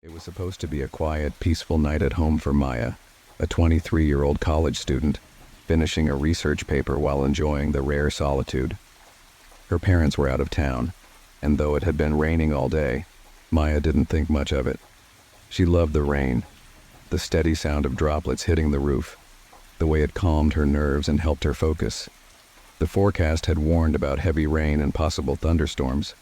It was supposed to be a quiet, peaceful night at home for Maya, a 23-year-old college student, finishing a research paper while enjoying the rare solitude. Her parents were out of town, and though it had been raining all day, Maya didn't think much of it. She loved the rain, the steady sound of droplets hitting the roof, the way it calmed her nerves and helped her focus. The forecast had warned about heavy rain and possible thunderstorms,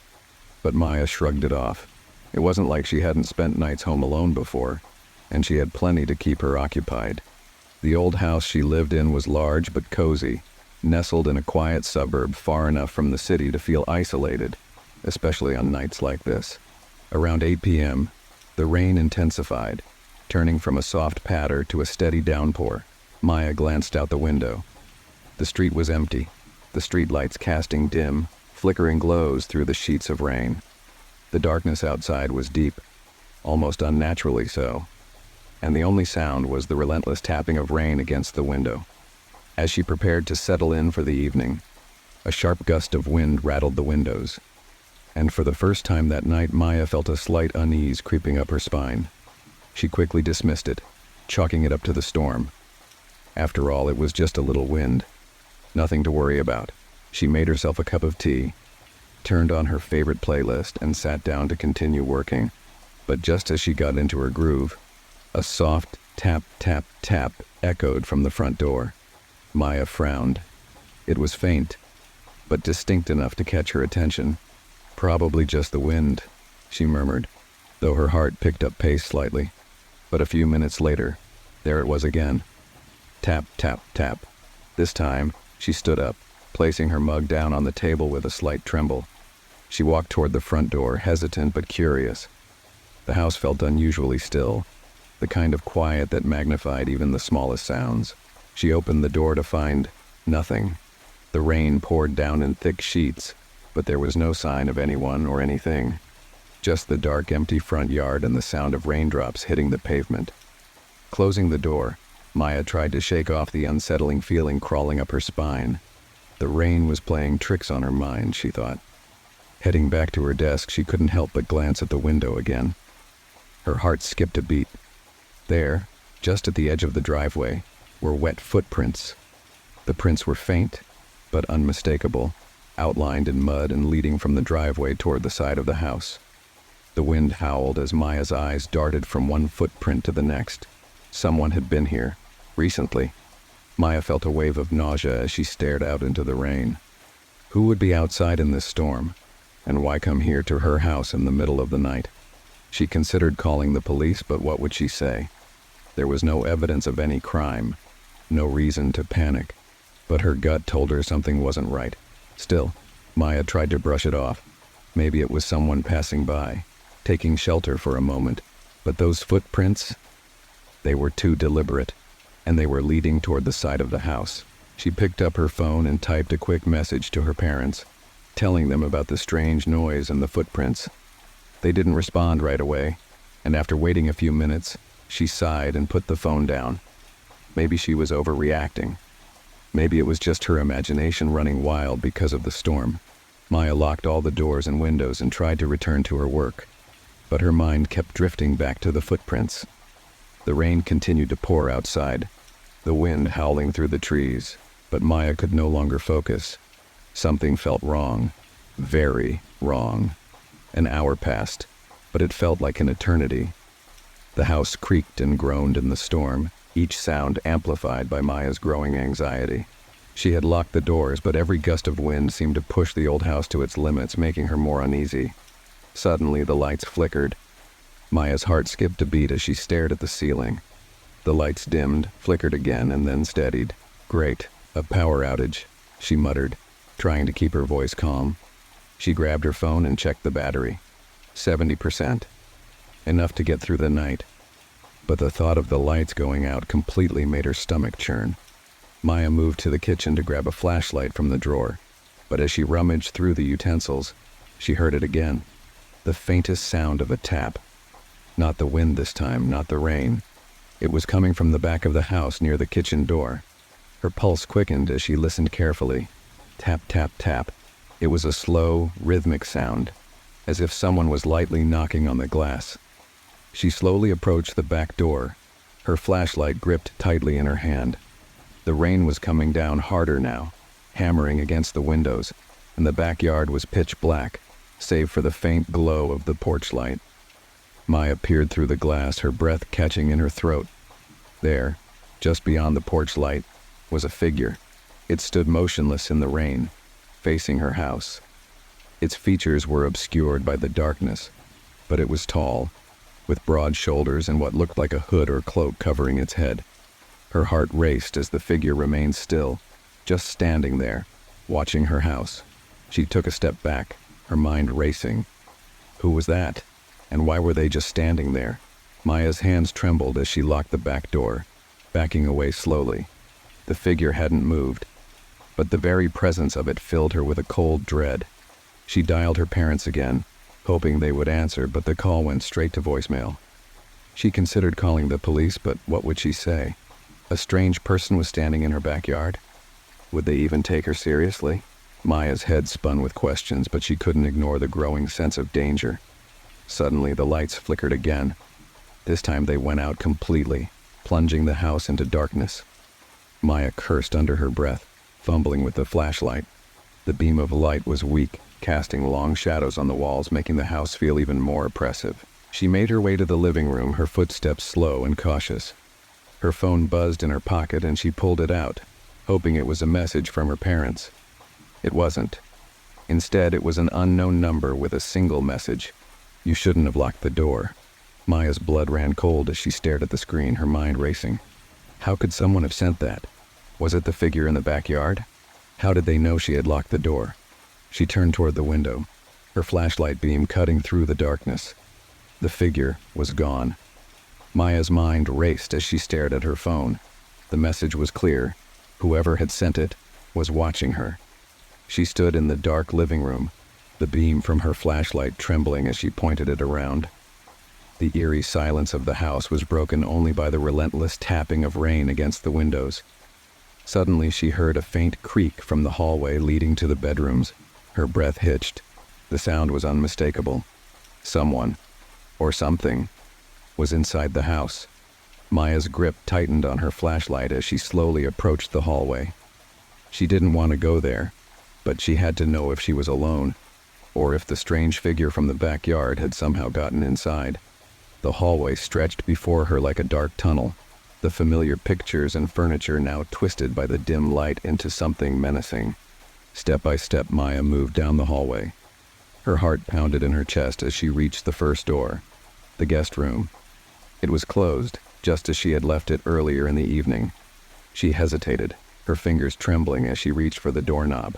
but Maya shrugged it off. It wasn't like she hadn't spent nights home alone before, and she had plenty to keep her occupied. The old house she lived in was large but cozy, nestled in a quiet suburb far enough from the city to feel isolated, especially on nights like this. Around 8 p.m., the rain intensified, turning from a soft patter to a steady downpour. Maya glanced out the window. The street was empty, the streetlights casting dim, flickering glows through the sheets of rain. The darkness outside was deep, almost unnaturally so, and the only sound was the relentless tapping of rain against the window. As she prepared to settle in for the evening, a sharp gust of wind rattled the windows, and for the first time that night Maya felt a slight unease creeping up her spine. She quickly dismissed it, chalking it up to the storm. After all, it was just a little wind. Nothing to worry about. She made herself a cup of tea, turned on her favorite playlist, and sat down to continue working. But just as she got into her groove, a soft tap, tap, tap echoed from the front door. Maya frowned. It was faint, but distinct enough to catch her attention. "Probably just the wind," she murmured, though her heart picked up pace slightly. But a few minutes later, there it was again. Tap, tap, tap. This time, she stood up, placing her mug down on the table with a slight tremble. She walked toward the front door, hesitant but curious. The house felt unusually still, the kind of quiet that magnified even the smallest sounds. She opened the door to find nothing. The rain poured down in thick sheets, but there was no sign of anyone or anything. Just the dark, empty front yard and the sound of raindrops hitting the pavement. Closing the door, Maya tried to shake off the unsettling feeling crawling up her spine. The rain was playing tricks on her mind, she thought. Heading back to her desk, she couldn't help but glance at the window again. Her heart skipped a beat. There, just at the edge of the driveway, were wet footprints. The prints were faint, but unmistakable, outlined in mud and leading from the driveway toward the side of the house. The wind howled as Maya's eyes darted from one footprint to the next. Someone had been here, recently. Maya felt a wave of nausea as she stared out into the rain. Who would be outside in this storm? And why come here to her house in the middle of the night? She considered calling the police, but what would she say? There was no evidence of any crime, no reason to panic, but her gut told her something wasn't right. Still, Maya tried to brush it off. Maybe it was someone passing by, taking shelter for a moment, but those footprints, they were too deliberate, and they were leading toward the side of the house. She picked up her phone and typed a quick message to her parents, telling them about the strange noise and the footprints. They didn't respond right away, and after waiting a few minutes, she sighed and put the phone down. Maybe she was overreacting. Maybe it was just her imagination running wild because of the storm. Maya locked all the doors and windows and tried to return to her work, but her mind kept drifting back to the footprints. The rain continued to pour outside, the wind howling through the trees, but Maya could no longer focus. Something felt wrong, very wrong. An hour passed, but it felt like an eternity. The house creaked and groaned in the storm, each sound amplified by Maya's growing anxiety. She had locked the doors, but every gust of wind seemed to push the old house to its limits, making her more uneasy. Suddenly, the lights flickered. Maya's heart skipped a beat as she stared at the ceiling. The lights dimmed, flickered again, and then steadied. "Great, a power outage," she muttered, trying to keep her voice calm. She grabbed her phone and checked the battery. 70%. Enough to get through the night. But the thought of the lights going out completely made her stomach churn. Maya moved to the kitchen to grab a flashlight from the drawer, but as she rummaged through the utensils, she heard it again. The faintest sound of a tap. Not the wind this time, not the rain. It was coming from the back of the house near the kitchen door. Her pulse quickened as she listened carefully. Tap, tap, tap. It was a slow, rhythmic sound, as if someone was lightly knocking on the glass. She slowly approached the back door, her flashlight gripped tightly in her hand. The rain was coming down harder now, hammering against the windows, and the backyard was pitch black, save for the faint glow of the porch light. Maya peered through the glass, her breath catching in her throat. There, just beyond the porch light, was a figure. It stood motionless in the rain, facing her house. Its features were obscured by the darkness, but it was tall, with broad shoulders and what looked like a hood or cloak covering its head. Her heart raced as the figure remained still, just standing there, watching her house. She took a step back, her mind racing. Who was that? And why were they just standing there? Maya's hands trembled as she locked the back door, backing away slowly. The figure hadn't moved, but the very presence of it filled her with a cold dread. She dialed her parents again, hoping they would answer, but the call went straight to voicemail. She considered calling the police, but what would she say? A strange person was standing in her backyard? Would they even take her seriously? Maya's head spun with questions, but she couldn't ignore the growing sense of danger. Suddenly, the lights flickered again. This time they went out completely, plunging the house into darkness. Maya cursed under her breath, fumbling with the flashlight. The beam of light was weak, casting long shadows on the walls, making the house feel even more oppressive. She made her way to the living room, her footsteps slow and cautious. Her phone buzzed in her pocket and she pulled it out, hoping it was a message from her parents. It wasn't. Instead, it was an unknown number with a single message. "You shouldn't have locked the door." Maya's blood ran cold as she stared at the screen, her mind racing. How could someone have sent that? Was it the figure in the backyard? How did they know she had locked the door? She turned toward the window, her flashlight beam cutting through the darkness. The figure was gone. Maya's mind raced as she stared at her phone. The message was clear. Whoever had sent it was watching her. She stood in the dark living room, the beam from her flashlight trembling as she pointed it around. The eerie silence of the house was broken only by the relentless tapping of rain against the windows. Suddenly she heard a faint creak from the hallway leading to the bedrooms. Her breath hitched. The sound was unmistakable. Someone, or something, was inside the house. Maya's grip tightened on her flashlight as she slowly approached the hallway. She didn't want to go there, but she had to know if she was alone, or if the strange figure from the backyard had somehow gotten inside. The hallway stretched before her like a dark tunnel, the familiar pictures and furniture now twisted by the dim light into something menacing. Step by step, Maya moved down the hallway. Her heart pounded in her chest as she reached the first door, the guest room. It was closed, just as she had left it earlier in the evening. She hesitated, her fingers trembling as she reached for the doorknob.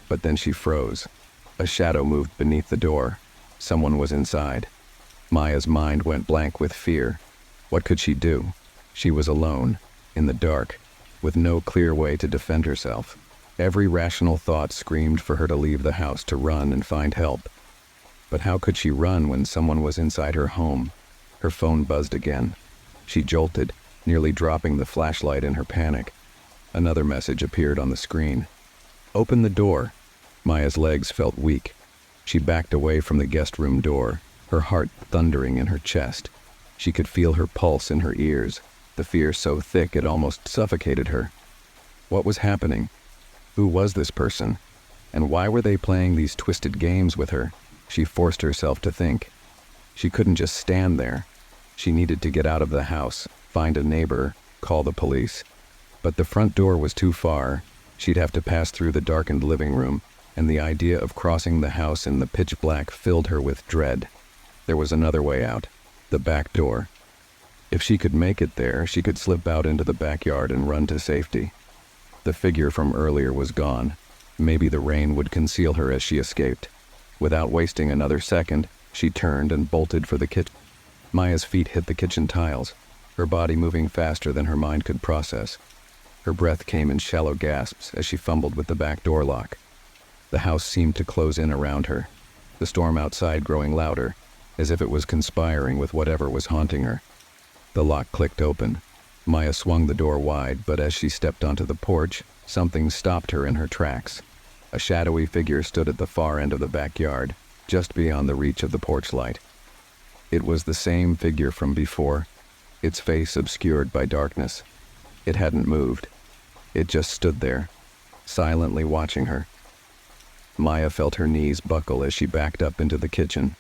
But then she froze. A shadow moved beneath the door. Someone was inside. Maya's mind went blank with fear. What could she do? She was alone, in the dark, with no clear way to defend herself. Every rational thought screamed for her to leave the house, to run and find help. But how could she run when someone was inside her home? Her phone buzzed again. She jolted, nearly dropping the flashlight in her panic. Another message appeared on the screen. "Open the door." Maya's legs felt weak. She backed away from the guest room door, her heart thundering in her chest. She could feel her pulse in her ears, the fear so thick it almost suffocated her. What was happening? Who was this person? And why were they playing these twisted games with her? She forced herself to think. She couldn't just stand there. She needed to get out of the house, find a neighbor, call the police. But the front door was too far. She'd have to pass through the darkened living room, and the idea of crossing the house in the pitch black filled her with dread. There was another way out, the back door. If she could make it there, she could slip out into the backyard and run to safety. The figure from earlier was gone. Maybe the rain would conceal her as she escaped. Without wasting another second, she turned and bolted for the kitchen. Maya's feet hit the kitchen tiles, her body moving faster than her mind could process. Her breath came in shallow gasps as she fumbled with the back door lock. The house seemed to close in around her, the storm outside growing louder, as if it was conspiring with whatever was haunting her. The lock clicked open. Maya swung the door wide, but as she stepped onto the porch, something stopped her in her tracks. A shadowy figure stood at the far end of the backyard, just beyond the reach of the porch light. It was the same figure from before, its face obscured by darkness. It hadn't moved. It just stood there, silently watching her. Maya felt her knees buckle as she backed up into the kitchen.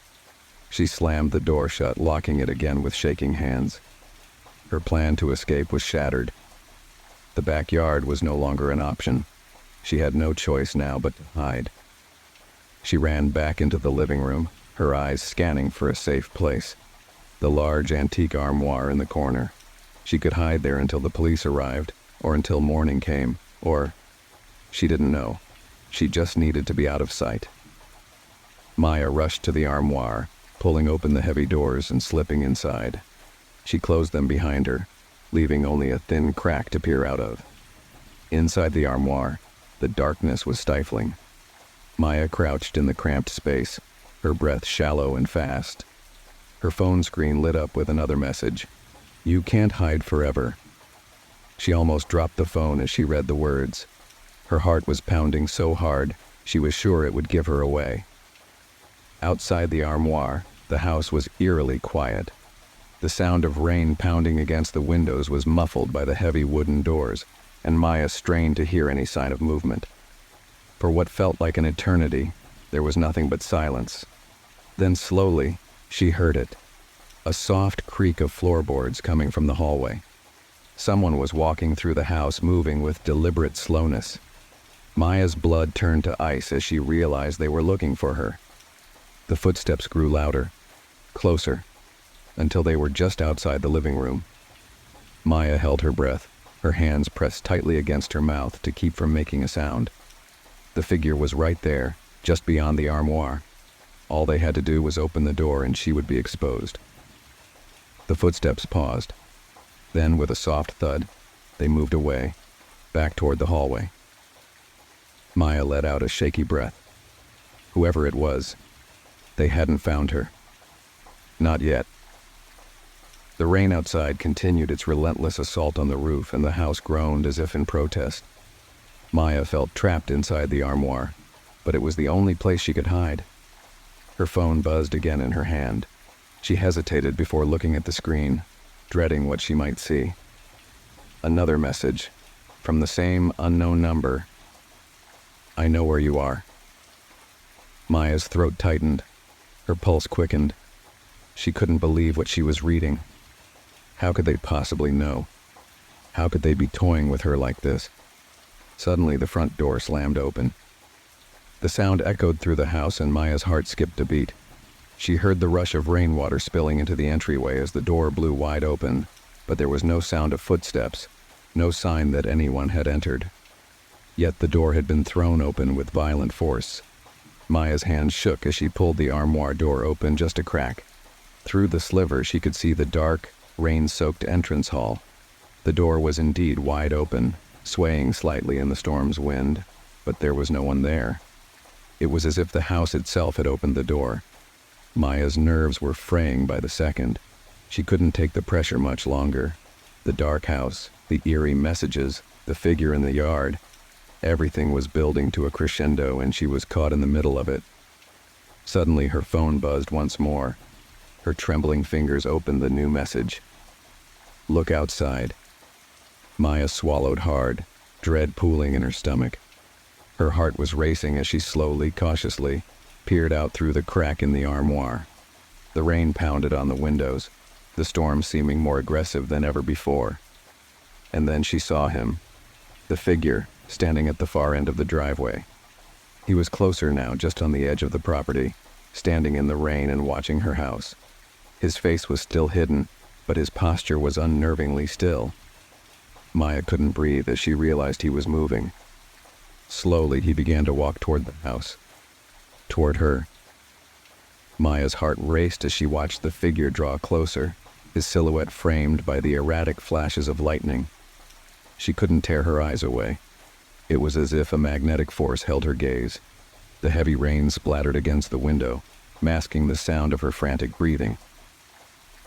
She slammed the door shut, locking it again with shaking hands. Her plan to escape was shattered. The backyard was no longer an option. She had no choice now but to hide. She ran back into the living room, her eyes scanning for a safe place. The large antique armoire in the corner. She could hide there until the police arrived, or until morning came, or... She didn't know. She just needed to be out of sight. Maya rushed to the armoire, pulling open the heavy doors and slipping inside. She closed them behind her, leaving only a thin crack to peer out of. Inside the armoire, the darkness was stifling. Maya crouched in the cramped space, her breath shallow and fast. Her phone screen lit up with another message. "You can't hide forever." She almost dropped the phone as she read the words. Her heart was pounding so hard, she was sure it would give her away. Outside the armoire, the house was eerily quiet. The sound of rain pounding against the windows was muffled by the heavy wooden doors, and Maya strained to hear any sign of movement. For what felt like an eternity, there was nothing but silence. Then slowly, she heard it. A soft creak of floorboards coming from the hallway. Someone was walking through the house, moving with deliberate slowness. Maya's blood turned to ice as she realized they were looking for her. The footsteps grew louder, closer, until they were just outside the living room. Maya held her breath, her hands pressed tightly against her mouth to keep from making a sound. The figure was right there, just beyond the armoire. All they had to do was open the door and she would be exposed. The footsteps paused. Then, with a soft thud, they moved away, back toward the hallway. Maya let out a shaky breath. Whoever it was, they hadn't found her. Not yet. The rain outside continued its relentless assault on the roof, and the house groaned as if in protest. Maya felt trapped inside the armoire, but it was the only place she could hide. Her phone buzzed again in her hand. She hesitated before looking at the screen, dreading what she might see. Another message, from the same unknown number. "I know where you are." Maya's throat tightened. Her pulse quickened. She couldn't believe what she was reading. How could they possibly know? How could they be toying with her like this? Suddenly, the front door slammed open. The sound echoed through the house, and Maya's heart skipped a beat. She heard the rush of rainwater spilling into the entryway as the door blew wide open, but there was no sound of footsteps, no sign that anyone had entered. Yet the door had been thrown open with violent force. Maya's hand shook as she pulled the armoire door open just a crack. Through the sliver, she could see the dark, rain-soaked entrance hall. The door was indeed wide open, swaying slightly in the storm's wind, but there was no one there. It was as if the house itself had opened the door. Maya's nerves were fraying by the second. She couldn't take the pressure much longer. The dark house, the eerie messages, the figure in the yard. Everything was building to a crescendo, and she was caught in the middle of it. Suddenly, her phone buzzed once more. Her trembling fingers opened the new message. "Look outside." Maya swallowed hard, dread pooling in her stomach. Her heart was racing as she slowly, cautiously, peered out through the crack in the armoire. The rain pounded on the windows, the storm seeming more aggressive than ever before. And then she saw him, the figure, standing at the far end of the driveway. He was closer now, just on the edge of the property, standing in the rain and watching her house. His face was still hidden, but his posture was unnervingly still. Maya couldn't breathe as she realized he was moving. Slowly, he began to walk toward the house. Toward her. Maya's heart raced as she watched the figure draw closer, his silhouette framed by the erratic flashes of lightning. She couldn't tear her eyes away. It was as if a magnetic force held her gaze. The heavy rain splattered against the window, masking the sound of her frantic breathing.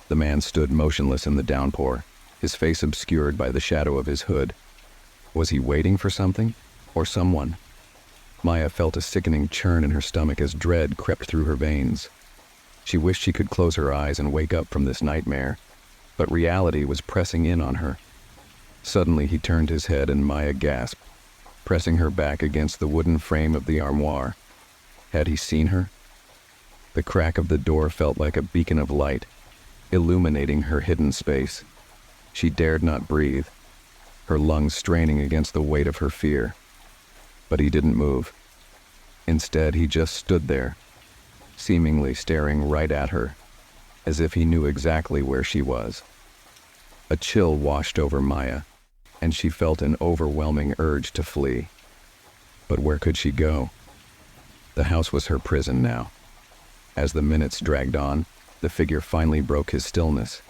The man stood motionless in the downpour, his face obscured by the shadow of his hood. Was he waiting for something? Or someone? Maya felt a sickening churn in her stomach as dread crept through her veins. She wished she could close her eyes and wake up from this nightmare, but reality was pressing in on her. Suddenly he turned his head and Maya gasped, pressing her back against the wooden frame of the armoire. Had he seen her? The crack of the door felt like a beacon of light, illuminating her hidden space. She dared not breathe, her lungs straining against the weight of her fear. But he didn't move. Instead, he just stood there, seemingly staring right at her, as if he knew exactly where she was. A chill washed over Maya, and she felt an overwhelming urge to flee. But where could she go? The house was her prison now. As the minutes dragged on, the figure finally broke his stillness.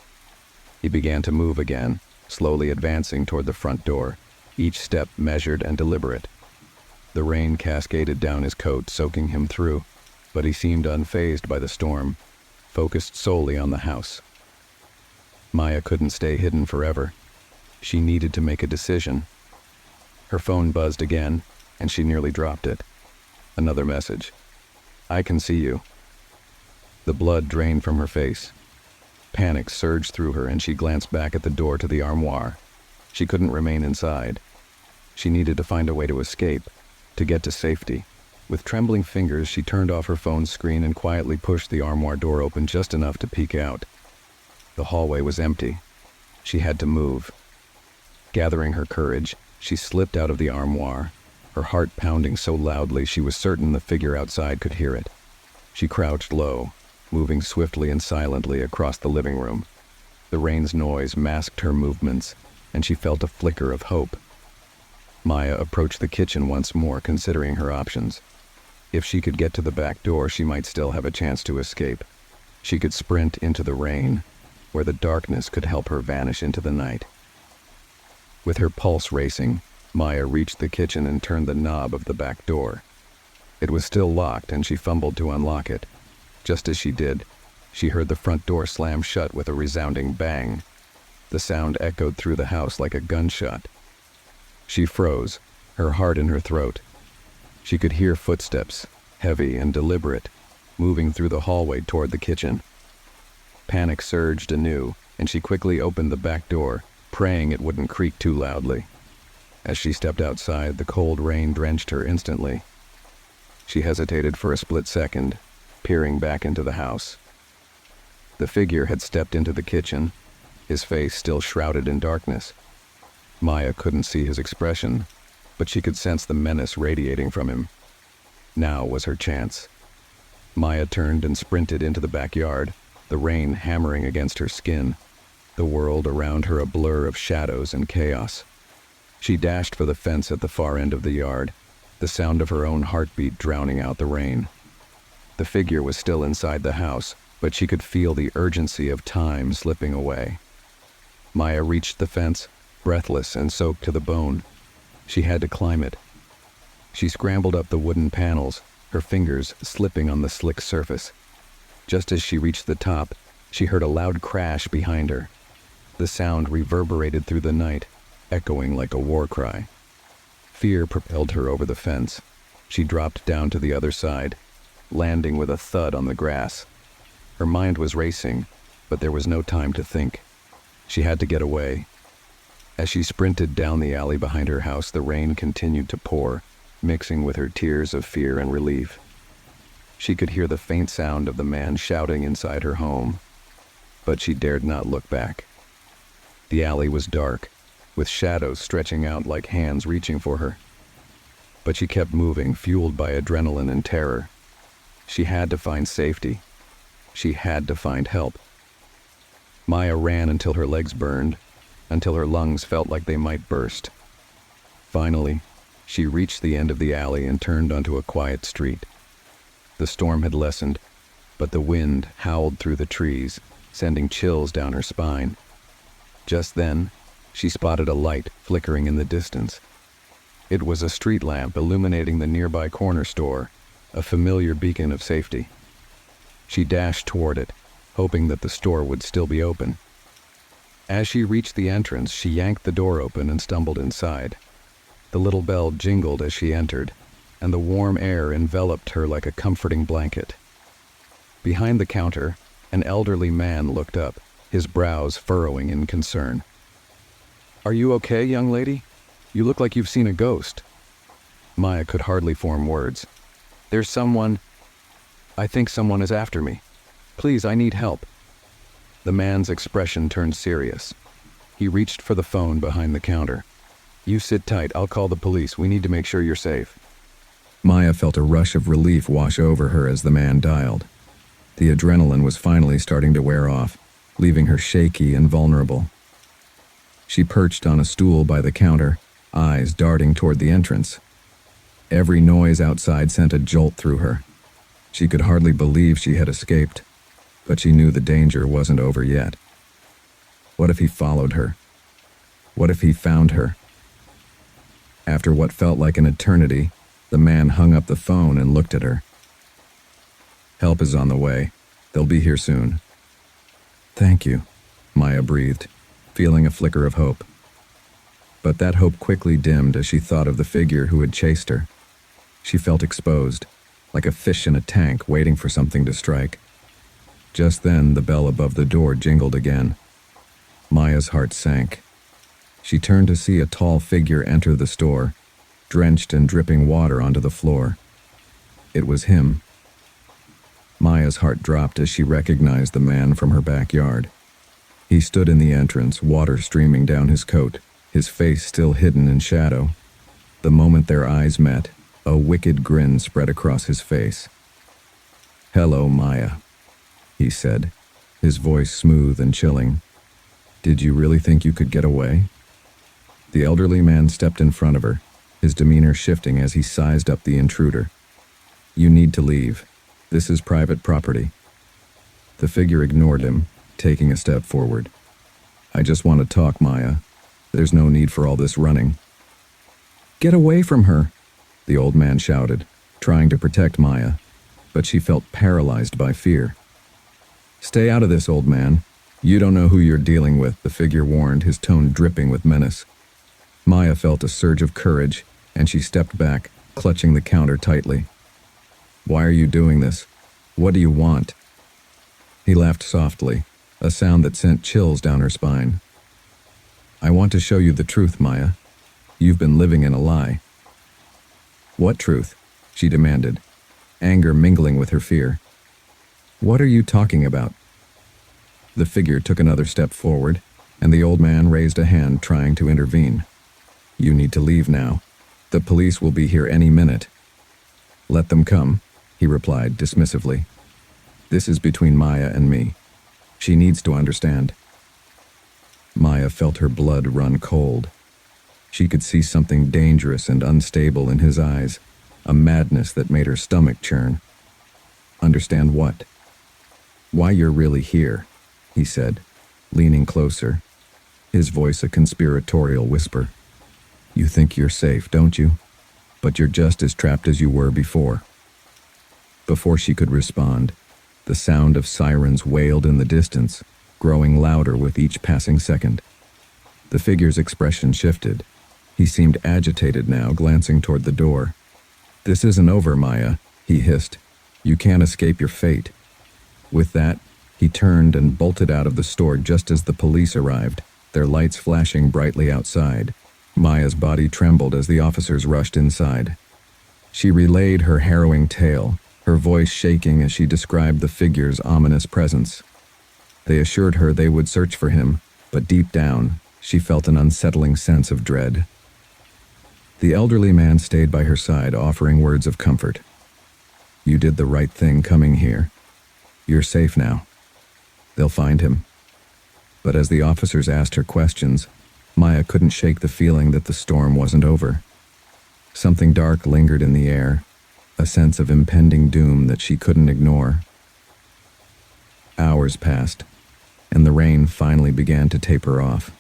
He began to move again, slowly advancing toward the front door, each step measured and deliberate. The rain cascaded down his coat, soaking him through, but he seemed unfazed by the storm, focused solely on the house. Maya couldn't stay hidden forever. She needed to make a decision. Her phone buzzed again, and she nearly dropped it. Another message. "I can see you." The blood drained from her face. Panic surged through her, and she glanced back at the door to the armoire. She couldn't remain inside. She needed to find a way to escape, to get to safety. With trembling fingers, she turned off her phone's screen and quietly pushed the armoire door open just enough to peek out. The hallway was empty. She had to move. Gathering her courage, she slipped out of the armoire, her heart pounding so loudly she was certain the figure outside could hear it. She crouched low, moving swiftly and silently across the living room. The rain's noise masked her movements, and she felt a flicker of hope. Maya approached the kitchen once more, considering her options. If she could get to the back door, she might still have a chance to escape. She could sprint into the rain, where the darkness could help her vanish into the night. With her pulse racing, Maya reached the kitchen and turned the knob of the back door. It was still locked, and she fumbled to unlock it. Just as she did, she heard the front door slam shut with a resounding bang. The sound echoed through the house like a gunshot. She froze, her heart in her throat. She could hear footsteps, heavy and deliberate, moving through the hallway toward the kitchen. Panic surged anew, and she quickly opened the back door, praying it wouldn't creak too loudly. As she stepped outside, the cold rain drenched her instantly. She hesitated for a split second, peering back into the house. The figure had stepped into the kitchen, his face still shrouded in darkness. Maya couldn't see his expression, but she could sense the menace radiating from him. Now was her chance. Maya turned and sprinted into the backyard, the rain hammering against her skin, the world around her a blur of shadows and chaos. She dashed for the fence at the far end of the yard, the sound of her own heartbeat drowning out the rain. The figure was still inside the house, but she could feel the urgency of time slipping away. Maya reached the fence, breathless and soaked to the bone. She had to climb it. She scrambled up the wooden panels, her fingers slipping on the slick surface. Just as she reached the top, she heard a loud crash behind her. The sound reverberated through the night, echoing like a war cry. Fear propelled her over the fence. She dropped down to the other side, landing with a thud on the grass. Her mind was racing, but there was no time to think. She had to get away. As she sprinted down the alley behind her house, the rain continued to pour, mixing with her tears of fear and relief. She could hear the faint sound of the man shouting inside her home, but she dared not look back. The alley was dark, with shadows stretching out like hands reaching for her. But she kept moving, fueled by adrenaline and terror. She had to find safety. She had to find help. Maya ran until her legs burned, until her lungs felt like they might burst. Finally, she reached the end of the alley and turned onto a quiet street. The storm had lessened, but the wind howled through the trees, sending chills down her spine. Just then, she spotted a light flickering in the distance. It was a street lamp illuminating the nearby corner store, a familiar beacon of safety. She dashed toward it, hoping that the store would still be open. As she reached the entrance, she yanked the door open and stumbled inside. The little bell jingled as she entered, and the warm air enveloped her like a comforting blanket. Behind the counter, an elderly man looked up, his brows furrowing in concern. "Are you okay, young lady? You look like you've seen a ghost." Maya could hardly form words. "There's someone. I think someone is after me. Please, I need help." The man's expression turned serious. He reached for the phone behind the counter. "You sit tight, I'll call the police. We need to make sure you're safe." Maya felt a rush of relief wash over her as the man dialed. The adrenaline was finally starting to wear off, leaving her shaky and vulnerable. She perched on a stool by the counter, eyes darting toward the entrance. Every noise outside sent a jolt through her. She could hardly believe she had escaped, but she knew the danger wasn't over yet. What if he followed her? What if he found her? After what felt like an eternity, the man hung up the phone and looked at her. "Help is on the way. They'll be here soon." "Thank you," Maya breathed, feeling a flicker of hope. But that hope quickly dimmed as she thought of the figure who had chased her. She felt exposed, like a fish in a tank waiting for something to strike. Just then, the bell above the door jingled again. Maya's heart sank. She turned to see a tall figure enter the store, drenched and dripping water onto the floor. It was him. Maya's heart dropped as she recognized the man from her backyard. He stood in the entrance, water streaming down his coat, his face still hidden in shadow. The moment their eyes met, a wicked grin spread across his face. "Hello, Maya," he said, his voice smooth and chilling. "Did you really think you could get away?" The elderly man stepped in front of her, his demeanor shifting as he sized up the intruder. "You need to leave. This is private property." The figure ignored him, taking a step forward. "I just want to talk, Maya. There's no need for all this running." "Get away from her," the old man shouted, trying to protect Maya, but she felt paralyzed by fear. "Stay out of this, old man. You don't know who you're dealing with," the figure warned, his tone dripping with menace. Maya felt a surge of courage, and she stepped back, clutching the counter tightly. "Why are you doing this? What do you want?" He laughed softly, a sound that sent chills down her spine. "I want to show you the truth, Maya. You've been living in a lie." "What truth?" she demanded, anger mingling with her fear. "What are you talking about?" The figure took another step forward, and the old man raised a hand trying to intervene. "You need to leave now. The police will be here any minute." "Let them come," he replied dismissively. "This is between Maya and me. She needs to understand." Maya felt her blood run cold. She could see something dangerous and unstable in his eyes, a madness that made her stomach churn. "Understand what?" "Why you're really here," he said, leaning closer, his voice a conspiratorial whisper. "You think you're safe, don't you? But you're just as trapped as you were before." Before she could respond, the sound of sirens wailed in the distance, growing louder with each passing second. The figure's expression shifted. He seemed agitated now, glancing toward the door. "This isn't over, Maya," he hissed. "You can't escape your fate." With that, he turned and bolted out of the store just as the police arrived, their lights flashing brightly outside. Maya's body trembled as the officers rushed inside. She relayed her harrowing tale, her voice shaking as she described the figure's ominous presence. They assured her they would search for him, but deep down, she felt an unsettling sense of dread. The elderly man stayed by her side, offering words of comfort. "You did the right thing coming here. You're safe now. They'll find him." But as the officers asked her questions, Maya couldn't shake the feeling that the storm wasn't over. Something dark lingered in the air, a sense of impending doom that she couldn't ignore. Hours passed, and the rain finally began to taper off.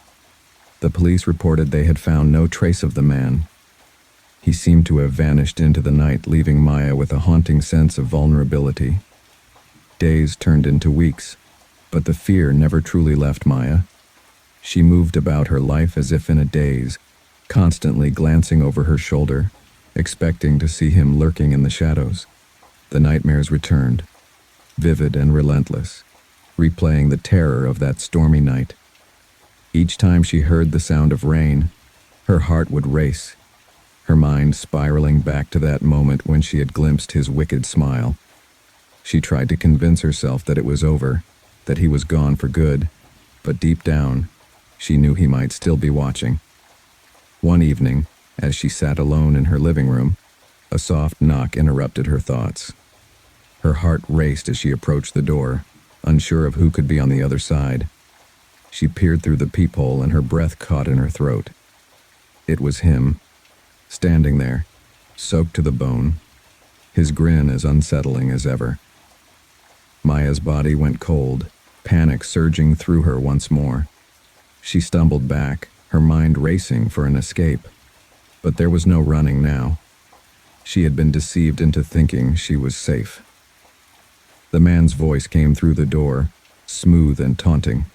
The police reported they had found no trace of the man. He seemed to have vanished into the night, leaving Maya with a haunting sense of vulnerability. Days turned into weeks, but the fear never truly left Maya. She moved about her life as if in a daze, constantly glancing over her shoulder, expecting to see him lurking in the shadows. The nightmares returned. vivid and relentless, replaying the terror of that stormy night. Each time she heard the sound of rain, her heart would race, her mind spiraling back to that moment when she had glimpsed his wicked smile. She tried to convince herself that it was over, that he was gone for good, but deep down, she knew he might still be watching. One evening, as she sat alone in her living room, a soft knock interrupted her thoughts. Her heart raced as she approached the door, unsure of who could be on the other side. She peered through the peephole and her breath caught in her throat. It was him, standing there, soaked to the bone, his grin as unsettling as ever. Maya's body went cold, panic surging through her once more. She stumbled back, her mind racing for an escape. But there was no running now. She had been deceived into thinking she was safe. The man's voice came through the door, smooth and taunting.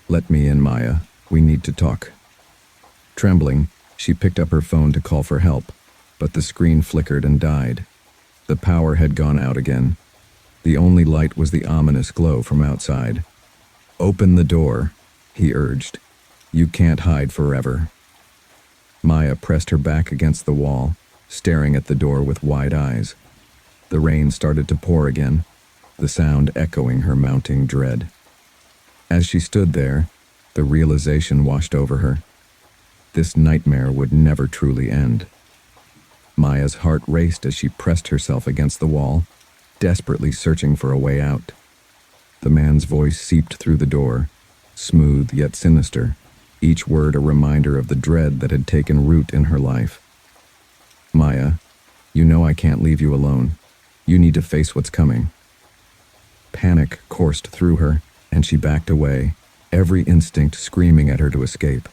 "Let me in, Maya. We need to talk." Trembling, she picked up her phone to call for help, but the screen flickered and died. The power had gone out again. The only light was the ominous glow from outside. "Open the door," he urged. "You can't hide forever." Maya pressed her back against the wall, staring at the door with wide eyes. The rain started to pour again, the sound echoing her mounting dread. As she stood there, the realization washed over her. This nightmare would never truly end. Maya's heart raced as she pressed herself against the wall, desperately searching for a way out. The man's voice seeped through the door, smooth yet sinister, each word a reminder of the dread that had taken root in her life. "Maya, you know I can't leave you alone. You need to face what's coming." Panic coursed through her, and she backed away, every instinct screaming at her to escape.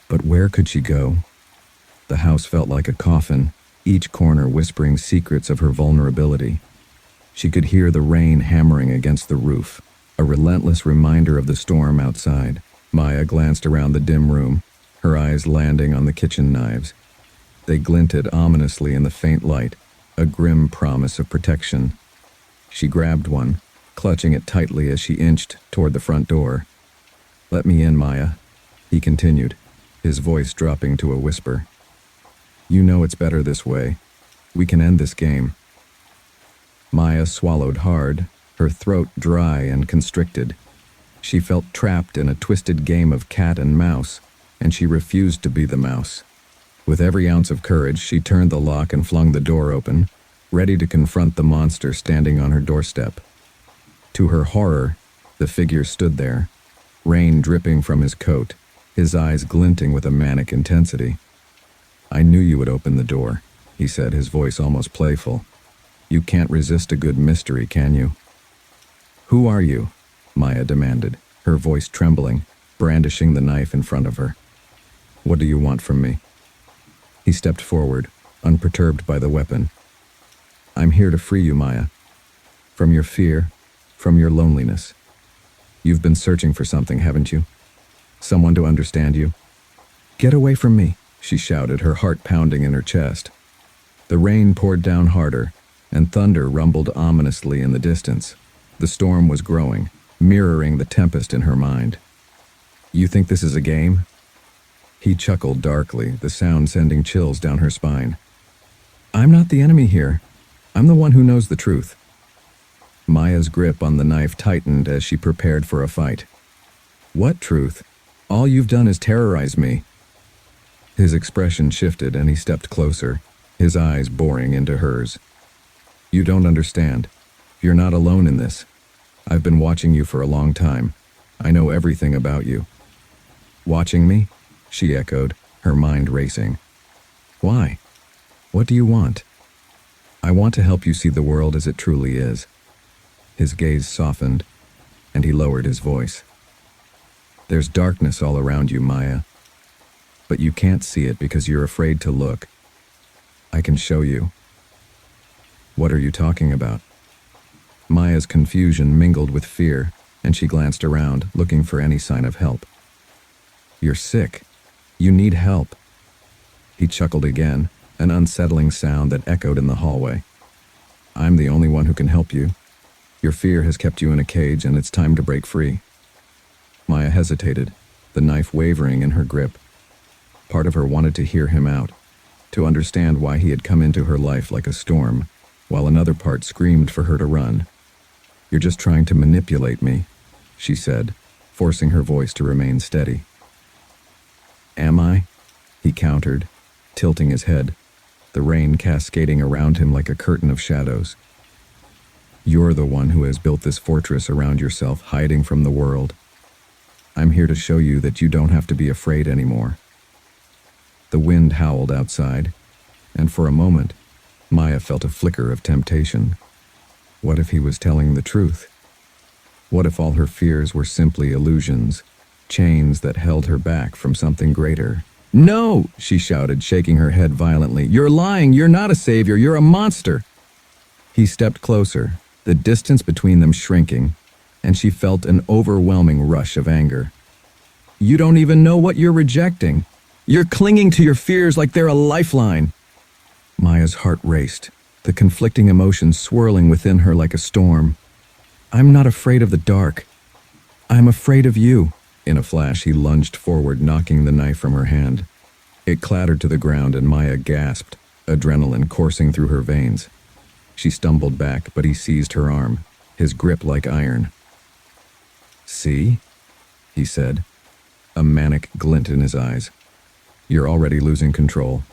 But where could she go? The house felt like a coffin, each corner whispering secrets of her vulnerability. She could hear the rain hammering against the roof, a relentless reminder of the storm outside. Maya glanced around the dim room, her eyes landing on the kitchen knives. They glinted ominously in the faint light, a grim promise of protection. She grabbed one, clutching it tightly as she inched toward the front door. "Let me in, Maya," he continued, his voice dropping to a whisper. "You know it's better this way. We can end this game." Maya swallowed hard, her throat dry and constricted. She felt trapped in a twisted game of cat and mouse, and she refused to be the mouse. With every ounce of courage, she turned the lock and flung the door open, ready to confront the monster standing on her doorstep. To her horror, the figure stood there, rain dripping from his coat, his eyes glinting with a manic intensity. "I knew you would open the door," he said, his voice almost playful. "You can't resist a good mystery, can you?" "Who are you?" Maya demanded, her voice trembling, brandishing the knife in front of her. "What do you want from me?" He stepped forward, unperturbed by the weapon. "I'm here to free you, Maya. From your fear, from your loneliness. You've been searching for something, haven't you? Someone to understand you." "Get away from me," she shouted, her heart pounding in her chest. The rain poured down harder, and thunder rumbled ominously in the distance. The storm was growing, mirroring the tempest in her mind. "You think this is a game?" He chuckled darkly, the sound sending chills down her spine. "I'm not the enemy here. I'm the one who knows the truth." Maya's grip on the knife tightened as she prepared for a fight. "What truth? All you've done is terrorize me." His expression shifted and he stepped closer, his eyes boring into hers. "You don't understand. You're not alone in this. I've been watching you for a long time. I know everything about you." "Watching me?" she echoed, her mind racing. "Why? What do you want?" "I want to help you see the world as it truly is." His gaze softened, and he lowered his voice. "There's darkness all around you, Maya. But you can't see it because you're afraid to look. I can show you." "What are you talking about?" Maya's confusion mingled with fear, and she glanced around, looking for any sign of help. "You're sick. You need help." He chuckled again, an unsettling sound that echoed in the hallway. "I'm the only one who can help you." Your fear has kept you in a cage and it's time to break free." Maya hesitated, the knife wavering in her grip. Part of her wanted to hear him out, to understand why he had come into her life like a storm, while another part screamed for her to run. "You're just trying to manipulate me," she said, forcing her voice to remain steady. "Am I?" he countered, tilting his head, the rain cascading around him like a curtain of shadows. "You're the one who has built this fortress around yourself, hiding from the world. I'm here to show you that you don't have to be afraid anymore." The wind howled outside, and for a moment, Maya felt a flicker of temptation. What if he was telling the truth? What if all her fears were simply illusions, chains that held her back from something greater? "No!" she shouted, shaking her head violently. "You're lying! You're not a savior! You're a monster!" He stepped closer, the distance between them shrinking, and she felt an overwhelming rush of anger. "You don't even know what you're rejecting. You're clinging to your fears like they're a lifeline." Maya's heart raced, the conflicting emotions swirling within her like a storm. "I'm not afraid of the dark. I'm afraid of you." In a flash, he lunged forward, knocking the knife from her hand. It clattered to the ground and Maya gasped, adrenaline coursing through her veins. She stumbled back, but he seized her arm, his grip like iron. "See?" he said, a manic glint in his eyes. "You're already losing control.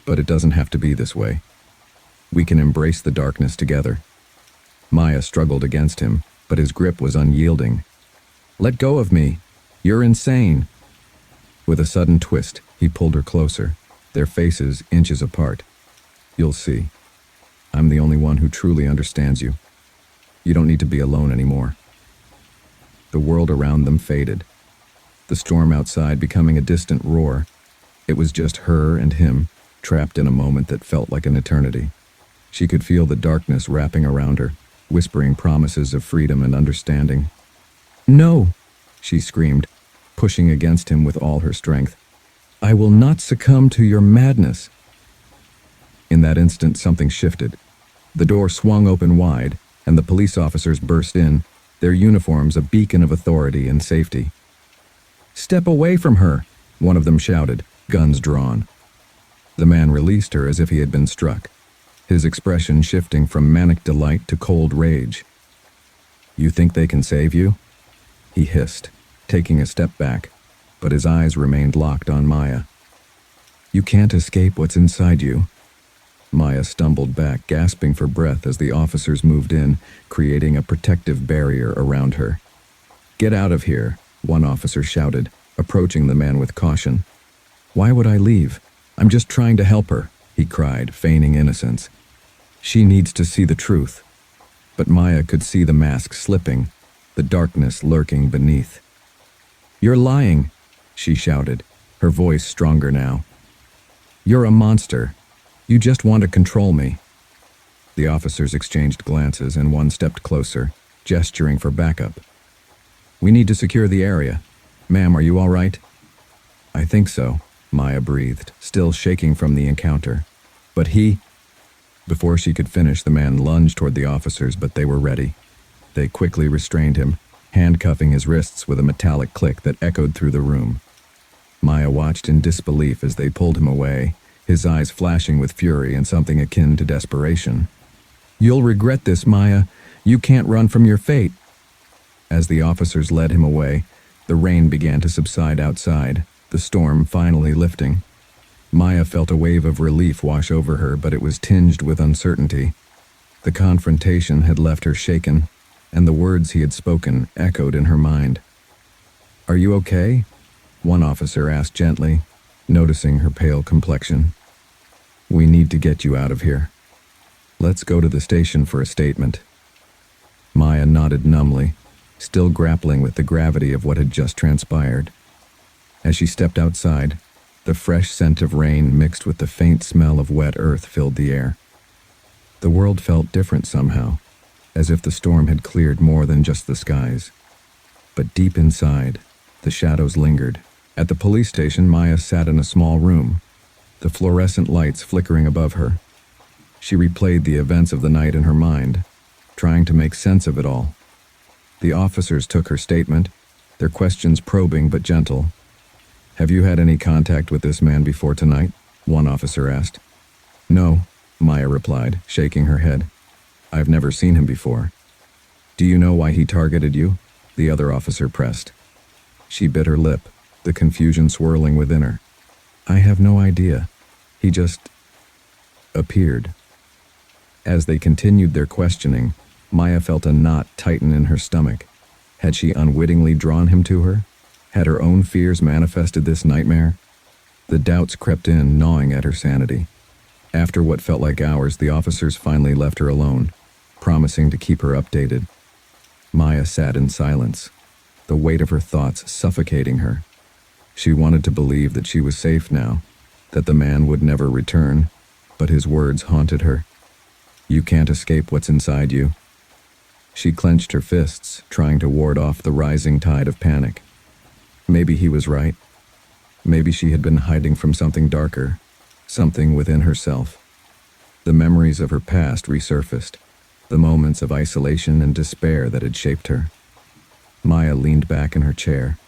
But it doesn't have to be this way. We can embrace the darkness together." Maya struggled against him, but his grip was unyielding. "Let go of me. You're insane." With a sudden twist, he pulled her closer, their faces inches apart. "You'll see. I'm the only one who truly understands you. You don't need to be alone anymore." The world around them faded, the storm outside becoming a distant roar. It was just her and him, trapped in a moment that felt like an eternity. She could feel the darkness wrapping around her, whispering promises of freedom and understanding. "No!" she screamed, pushing against him with all her strength. "I will not succumb to your madness." In that instant, something shifted. The door swung open wide, and the police officers burst in, their uniforms a beacon of authority and safety. "Step away from her," one of them shouted, guns drawn. The man released her as if he had been struck, his expression shifting from manic delight to cold rage. "You think they can save you?" he hissed, taking a step back, but his eyes remained locked on Maya. "You can't escape what's inside you." Maya stumbled back, gasping for breath as the officers moved in, creating a protective barrier around her. "Get out of here," one officer shouted, approaching the man with caution. "Why would I leave? I'm just trying to help her," he cried, feigning innocence. "She needs to see the truth." But Maya could see the mask slipping, the darkness lurking beneath. "You're lying," she shouted, her voice stronger now. "You're a monster. You just want to control me." The officers exchanged glances and one stepped closer, gesturing for backup. "We need to secure the area. Ma'am, are you all right?" "I think so," Maya breathed, still shaking from the encounter. "But he—" Before she could finish, the man lunged toward the officers, but they were ready. They quickly restrained him, handcuffing his wrists with a metallic click that echoed through the room. Maya watched in disbelief as they pulled him away, his eyes flashing with fury and something akin to desperation. "You'll regret this, Maya. You can't run from your fate." As the officers led him away, the rain began to subside outside, the storm finally lifting. Maya felt a wave of relief wash over her, but it was tinged with uncertainty. The confrontation had left her shaken, and the words he had spoken echoed in her mind. "Are you okay?" one officer asked gently, noticing her pale complexion. "We need to get you out of here. Let's go to the station for a statement." Maya nodded numbly, still grappling with the gravity of what had just transpired. As she stepped outside, the fresh scent of rain mixed with the faint smell of wet earth filled the air. The world felt different somehow, as if the storm had cleared more than just the skies. But deep inside, the shadows lingered. At the police station, Maya sat in a small room, the fluorescent lights flickering above her. She replayed the events of the night in her mind, trying to make sense of it all. The officers took her statement, their questions probing but gentle. "Have you had any contact with this man before tonight?" one officer asked. "No," Maya replied, shaking her head. "I've never seen him before." "Do you know why he targeted you?" the other officer pressed. She bit her lip, the confusion swirling within her. "I have no idea. He just appeared." As they continued their questioning, Maya felt a knot tighten in her stomach. Had she unwittingly drawn him to her? Had her own fears manifested this nightmare? The doubts crept in, gnawing at her sanity. After what felt like hours, the officers finally left her alone, promising to keep her updated. Maya sat in silence, the weight of her thoughts suffocating her. She wanted to believe that she was safe now, that the man would never return, but his words haunted her. "You can't escape what's inside you." She clenched her fists, trying to ward off the rising tide of panic. Maybe he was right. Maybe she had been hiding from something darker, something within herself. The memories of her past resurfaced, the moments of isolation and despair that had shaped her. Maya leaned back in her chair,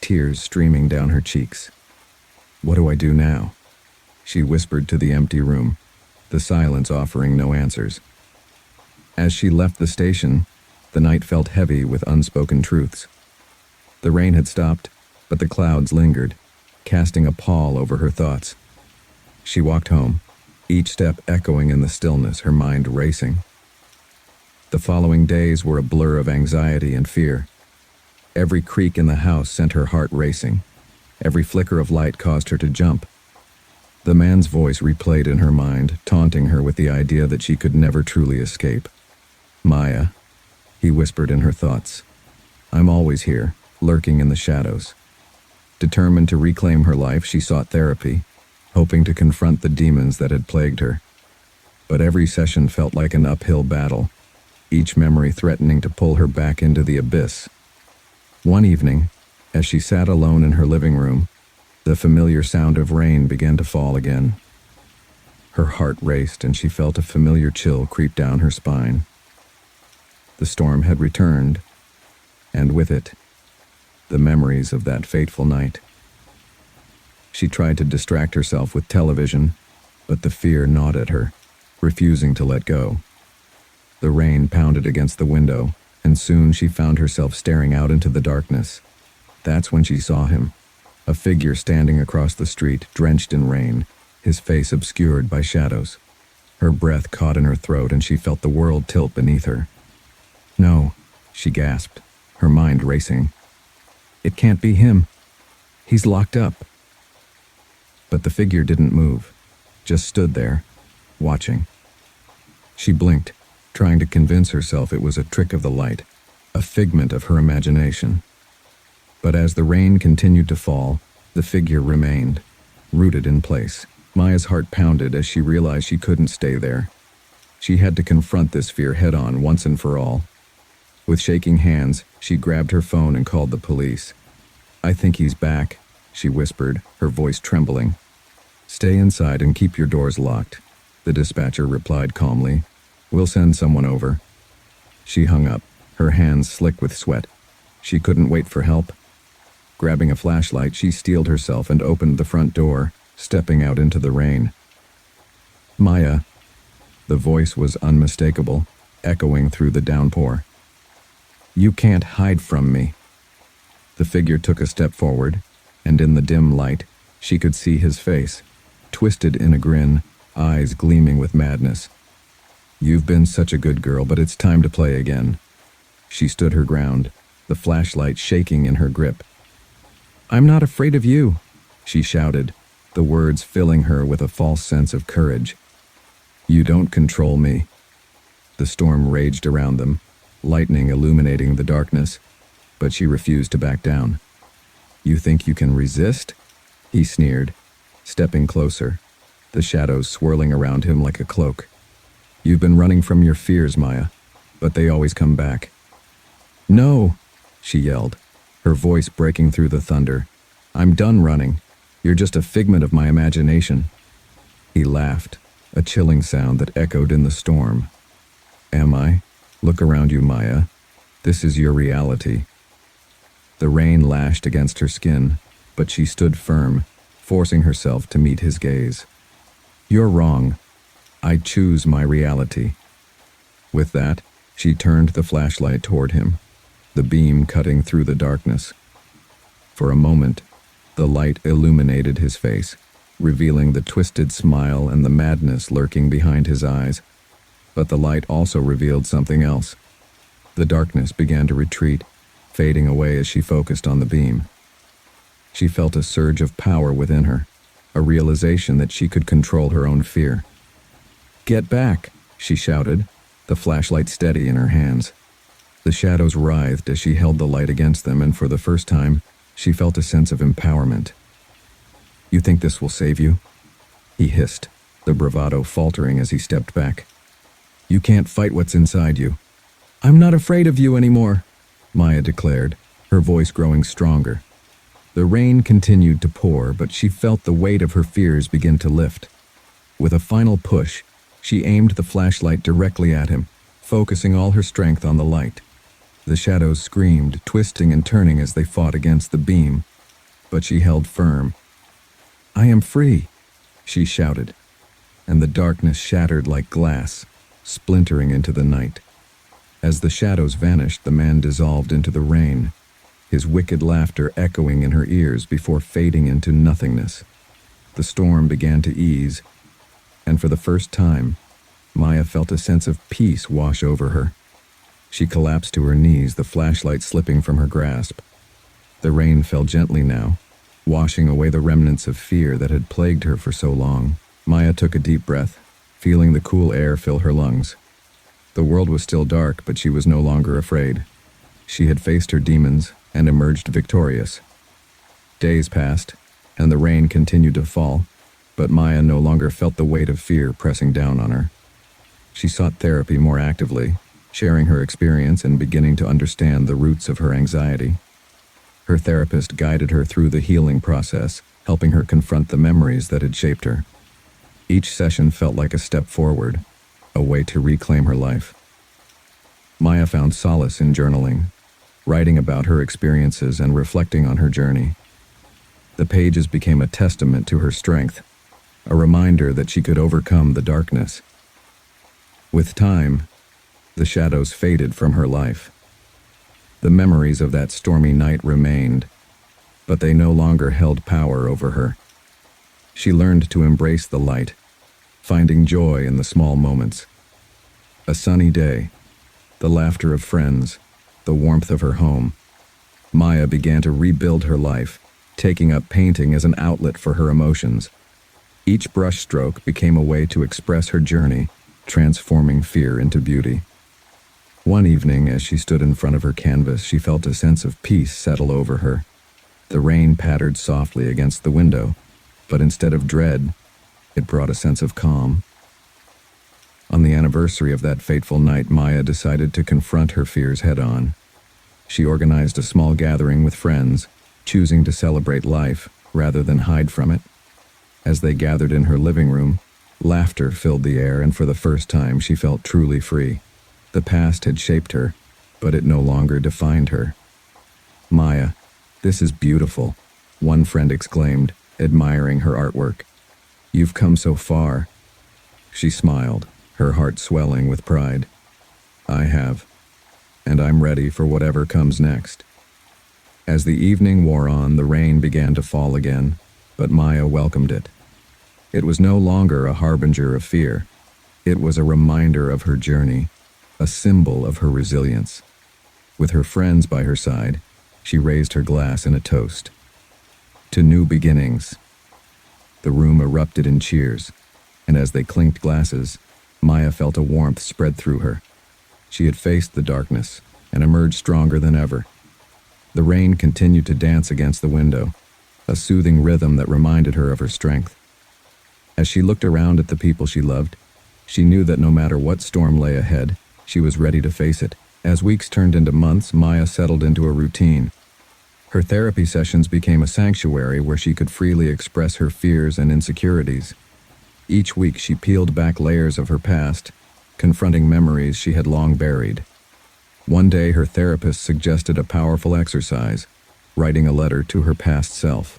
tears streaming down her cheeks. "What do I do now?" she whispered to the empty room, the silence offering no answers. As she left the station, the night felt heavy with unspoken truths. The rain had stopped, but the clouds lingered, casting a pall over her thoughts. She walked home, each step echoing in the stillness, her mind racing. The following days were a blur of anxiety and fear. Every creak in the house sent her heart racing. Every flicker of light caused her to jump. The man's voice replayed in her mind, taunting her with the idea that she could never truly escape. "Maya," he whispered in her thoughts. "I'm always here, lurking in the shadows." Determined to reclaim her life, she sought therapy, hoping to confront the demons that had plagued her. But every session felt like an uphill battle, each memory threatening to pull her back into the abyss. One evening, as she sat alone in her living room, the familiar sound of rain began to fall again. Her heart raced and she felt a familiar chill creep down her spine. The storm had returned, and with it, the memories of that fateful night. She tried to distract herself with television, but the fear gnawed at her, refusing to let go. The rain pounded against the window, and soon she found herself staring out into the darkness. That's when she saw him, a figure standing across the street, drenched in rain, his face obscured by shadows. Her breath caught in her throat and she felt the world tilt beneath her. "No," she gasped, her mind racing. "It can't be him. He's locked up." But the figure didn't move, just stood there, watching. She blinked, trying to convince herself it was a trick of the light, a figment of her imagination. But as the rain continued to fall, the figure remained, rooted in place. Maya's heart pounded as she realized she couldn't stay there. She had to confront this fear head-on once and for all. With shaking hands, she grabbed her phone and called the police. "I think he's back," she whispered, her voice trembling. "Stay inside and keep your doors locked," the dispatcher replied calmly. "We'll send someone over." She hung up, her hands slick with sweat. She couldn't wait for help. Grabbing a flashlight, she steeled herself and opened the front door, stepping out into the rain. "Maya." The voice was unmistakable, echoing through the downpour. "You can't hide from me." The figure took a step forward, and in the dim light, she could see his face, twisted in a grin, eyes gleaming with madness. "You've been such a good girl, but it's time to play again." She stood her ground, the flashlight shaking in her grip. "I'm not afraid of you," she shouted, the words filling her with a false sense of courage. "You don't control me." The storm raged around them, lightning illuminating the darkness, but she refused to back down. "You think you can resist?" he sneered, stepping closer, the shadows swirling around him like a cloak. "You've been running from your fears, Maya, but they always come back." "No," she yelled, her voice breaking through the thunder. "I'm done running. You're just a figment of my imagination." He laughed, a chilling sound that echoed in the storm. "Am I?" Look around you, Maya. This is your reality. The rain lashed against her skin, but she stood firm, forcing herself to meet his gaze. You're wrong. I choose my reality. With that, she turned the flashlight toward him, the beam cutting through the darkness. For a moment, the light illuminated his face, revealing the twisted smile and the madness lurking behind his eyes. But the light also revealed something else. The darkness began to retreat, fading away as she focused on the beam. She felt a surge of power within her, a realization that she could control her own fear. "Get back!" she shouted, the flashlight steady in her hands. The shadows writhed as she held the light against them, and for the first time, she felt a sense of empowerment. "You think this will save you?" he hissed, the bravado faltering as he stepped back. "You can't fight what's inside you." "I'm not afraid of you anymore," Maya declared, her voice growing stronger. The rain continued to pour, but she felt the weight of her fears begin to lift. With a final push, she aimed the flashlight directly at him, focusing all her strength on the light. The shadows screamed, twisting and turning as they fought against the beam, but she held firm. "I am free," she shouted, and the darkness shattered like glass, splintering into the night. As the shadows vanished, the man dissolved into the rain, his wicked laughter echoing in her ears before fading into nothingness. The storm began to ease, and for the first time, Maya felt a sense of peace wash over her. She collapsed to her knees, the flashlight slipping from her grasp. The rain fell gently now, washing away the remnants of fear that had plagued her for so long. Maya took a deep breath, feeling the cool air fill her lungs. The world was still dark, but she was no longer afraid. She had faced her demons and emerged victorious. Days passed, and the rain continued to fall, but Maya no longer felt the weight of fear pressing down on her. She sought therapy more actively, sharing her experience and beginning to understand the roots of her anxiety. Her therapist guided her through the healing process, helping her confront the memories that had shaped her. Each session felt like a step forward, a way to reclaim her life. Maya found solace in journaling, writing about her experiences and reflecting on her journey. The pages became a testament to her strength, a reminder that she could overcome the darkness. With time, the shadows faded from her life. The memories of that stormy night remained, but they no longer held power over her. She learned to embrace the light, finding joy in the small moments. A sunny day, the laughter of friends, the warmth of her home. Maya began to rebuild her life, taking up painting as an outlet for her emotions. Each brushstroke became a way to express her journey, transforming fear into beauty. One evening, as she stood in front of her canvas, she felt a sense of peace settle over her. The rain pattered softly against the window, but instead of dread, it brought a sense of calm. On the anniversary of that fateful night, Maya decided to confront her fears head-on. She organized a small gathering with friends, choosing to celebrate life rather than hide from it. As they gathered in her living room, laughter filled the air, and for the first time she felt truly free. The past had shaped her, but it no longer defined her. "Maya, this is beautiful," one friend exclaimed, admiring her artwork. "You've come so far." She smiled, her heart swelling with pride. "I have, and I'm ready for whatever comes next." As the evening wore on, the rain began to fall again, but Maya welcomed it. It was no longer a harbinger of fear. It was a reminder of her journey, a symbol of her resilience. With her friends by her side, she raised her glass in a toast. To new beginnings. The room erupted in cheers, and as they clinked glasses, Maya felt a warmth spread through her. She had faced the darkness and emerged stronger than ever. The rain continued to dance against the window, a soothing rhythm that reminded her of her strength. As she looked around at the people she loved, she knew that no matter what storm lay ahead, she was ready to face it. As weeks turned into months, Maya settled into a routine. Her therapy sessions became a sanctuary where she could freely express her fears and insecurities. Each week she peeled back layers of her past, confronting memories she had long buried. One day, her therapist suggested a powerful exercise, writing a letter to her past self.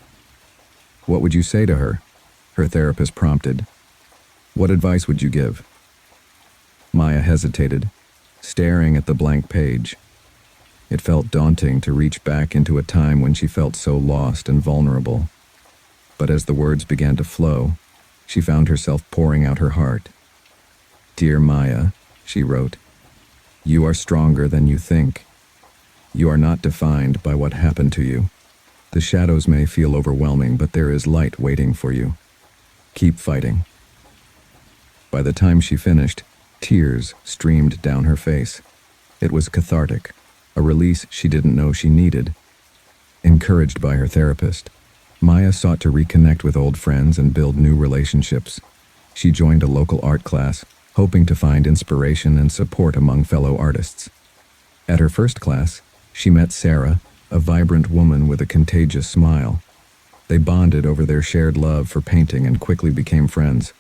"What would you say to her?" her therapist prompted. "What advice would you give?" Maya hesitated, staring at the blank page. It felt daunting to reach back into a time when she felt so lost and vulnerable. But as the words began to flow, she found herself pouring out her heart. "Dear Maya," she wrote, "you are stronger than you think. You are not defined by what happened to you. The shadows may feel overwhelming, but there is light waiting for you. Keep fighting." By the time she finished, tears streamed down her face. It was cathartic, a release she didn't know she needed. Encouraged by her therapist, Maya sought to reconnect with old friends and build new relationships. She joined a local art class, hoping to find inspiration and support among fellow artists. At her first class, she met Sarah, a vibrant woman with a contagious smile. They bonded over their shared love for painting and quickly became friends.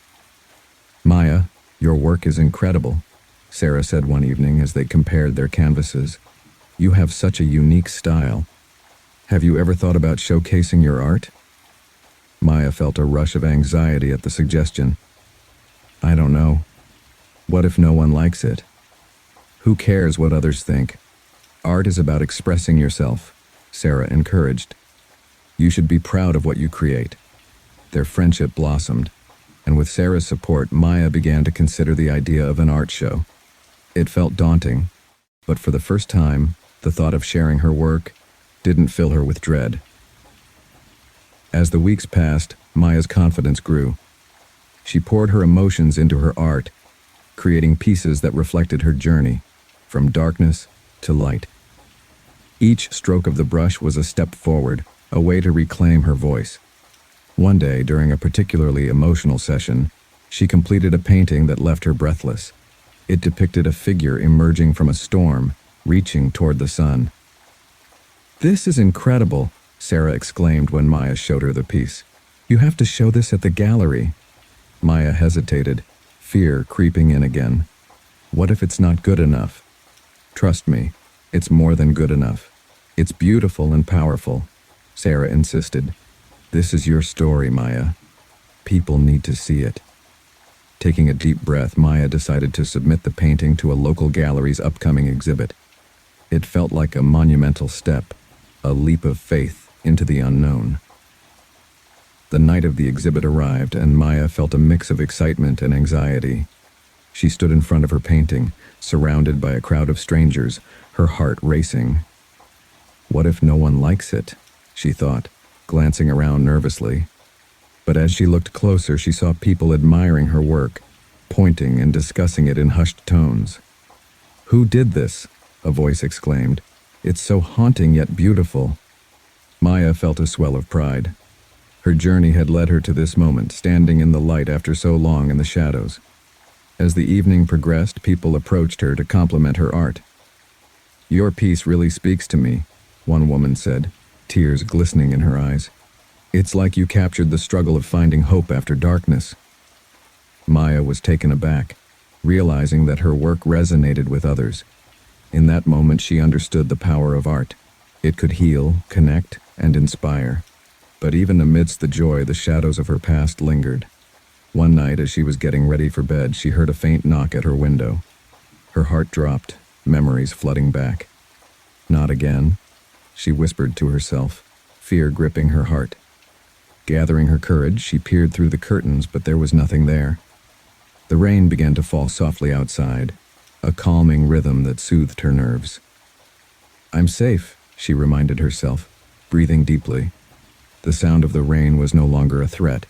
"Maya, your work is incredible," Sarah said one evening as they compared their canvases. "You have such a unique style. Have you ever thought about showcasing your art?" Maya felt a rush of anxiety at the suggestion. "I don't know. What if no one likes it? Who cares what others think? Art is about expressing yourself," Sarah encouraged. "You should be proud of what you create." Their friendship blossomed, and with Sarah's support, Maya began to consider the idea of an art show. It felt daunting, but for the first time, the thought of sharing her work didn't fill her with dread. As the weeks passed, Maya's confidence grew. She poured her emotions into her art, creating pieces that reflected her journey, from darkness to light. Each stroke of the brush was a step forward, a way to reclaim her voice. One day, during a particularly emotional session, she completed a painting that left her breathless. It depicted a figure emerging from a storm, reaching toward the sun. "This is incredible," Sarah exclaimed when Maya showed her the piece. "You have to show this at the gallery." Maya hesitated, fear creeping in again. "What if it's not good enough?" "Trust me, it's more than good enough. It's beautiful and powerful," Sarah insisted. "This is your story, Maya. People need to see it." Taking a deep breath, Maya decided to submit the painting to a local gallery's upcoming exhibit. It felt like a monumental step, a leap of faith into the unknown. The night of the exhibit arrived, and Maya felt a mix of excitement and anxiety. She stood in front of her painting, surrounded by a crowd of strangers, her heart racing. "What if no one likes it?" she thought, glancing around nervously. But as she looked closer, she saw people admiring her work, pointing and discussing it in hushed tones. "Who did this?" a voice exclaimed. "It's so haunting yet beautiful." Maya felt a swell of pride. Her journey had led her to this moment, standing in the light after so long in the shadows. As the evening progressed, people approached her to compliment her art. "Your piece really speaks to me," one woman said, tears glistening in her eyes. "It's like you captured the struggle of finding hope after darkness." Maya was taken aback, realizing that her work resonated with others. In that moment, she understood the power of art. It could heal, connect, and inspire. But even amidst the joy, the shadows of her past lingered. One night, as she was getting ready for bed, she heard a faint knock at her window. Her heart dropped, memories flooding back. "Not again," she whispered to herself, fear gripping her heart. Gathering her courage, she peered through the curtains, but there was nothing there. The rain began to fall softly outside, a calming rhythm that soothed her nerves. "I'm safe," she reminded herself, breathing deeply. The sound of the rain was no longer a threat.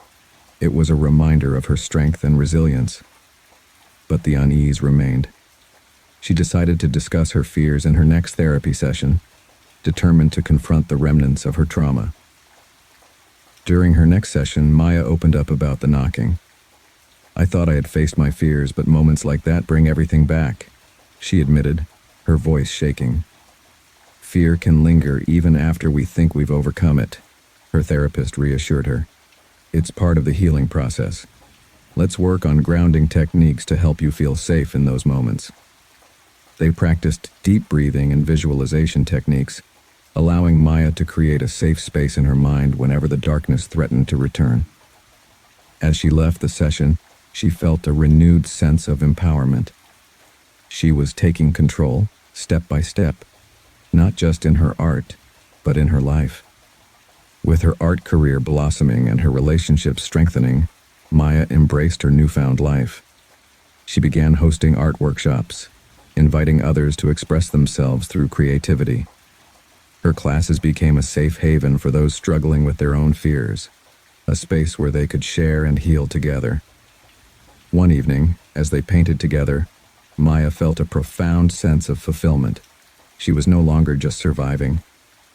It was a reminder of her strength and resilience. But the unease remained. She decided to discuss her fears in her next therapy session, determined to confront the remnants of her trauma. During her next session, Maya opened up about the knocking. "I thought I had faced my fears, but moments like that bring everything back," she admitted, her voice shaking. "Fear can linger even after we think we've overcome it," her therapist reassured her. "It's part of the healing process. Let's work on grounding techniques to help you feel safe in those moments." They practiced deep breathing and visualization techniques, allowing Maya to create a safe space in her mind whenever the darkness threatened to return. As she left the session, she felt a renewed sense of empowerment. She was taking control, step by step, not just in her art, but in her life. With her art career blossoming and her relationships strengthening, Maya embraced her newfound life. She began hosting art workshops, inviting others to express themselves through creativity. Her classes became a safe haven for those struggling with their own fears, a space where they could share and heal together. One evening, as they painted together, Maya felt a profound sense of fulfillment. She was no longer just surviving,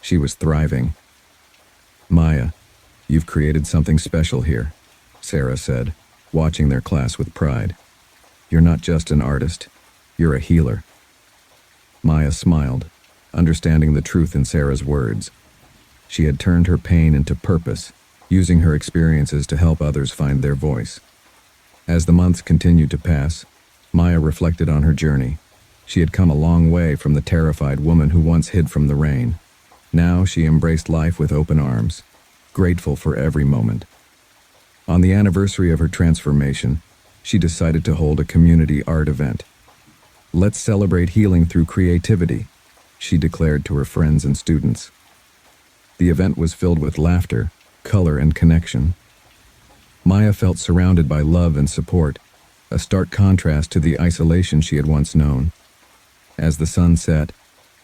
she was thriving. "Maya, you've created something special here," Sarah said, watching their class with pride. "You're not just an artist, you're a healer." Maya smiled, understanding the truth in Sarah's words. She had turned her pain into purpose, using her experiences to help others find their voice. As the months continued to pass, Maya reflected on her journey. She had come a long way from the terrified woman who once hid from the rain. Now she embraced life with open arms, grateful for every moment. On the anniversary of her transformation, she decided to hold a community art event. "Let's celebrate healing through creativity," she declared to her friends and students. The event was filled with laughter, color, and connection. Maya felt surrounded by love and support, a stark contrast to the isolation she had once known. As the sun set,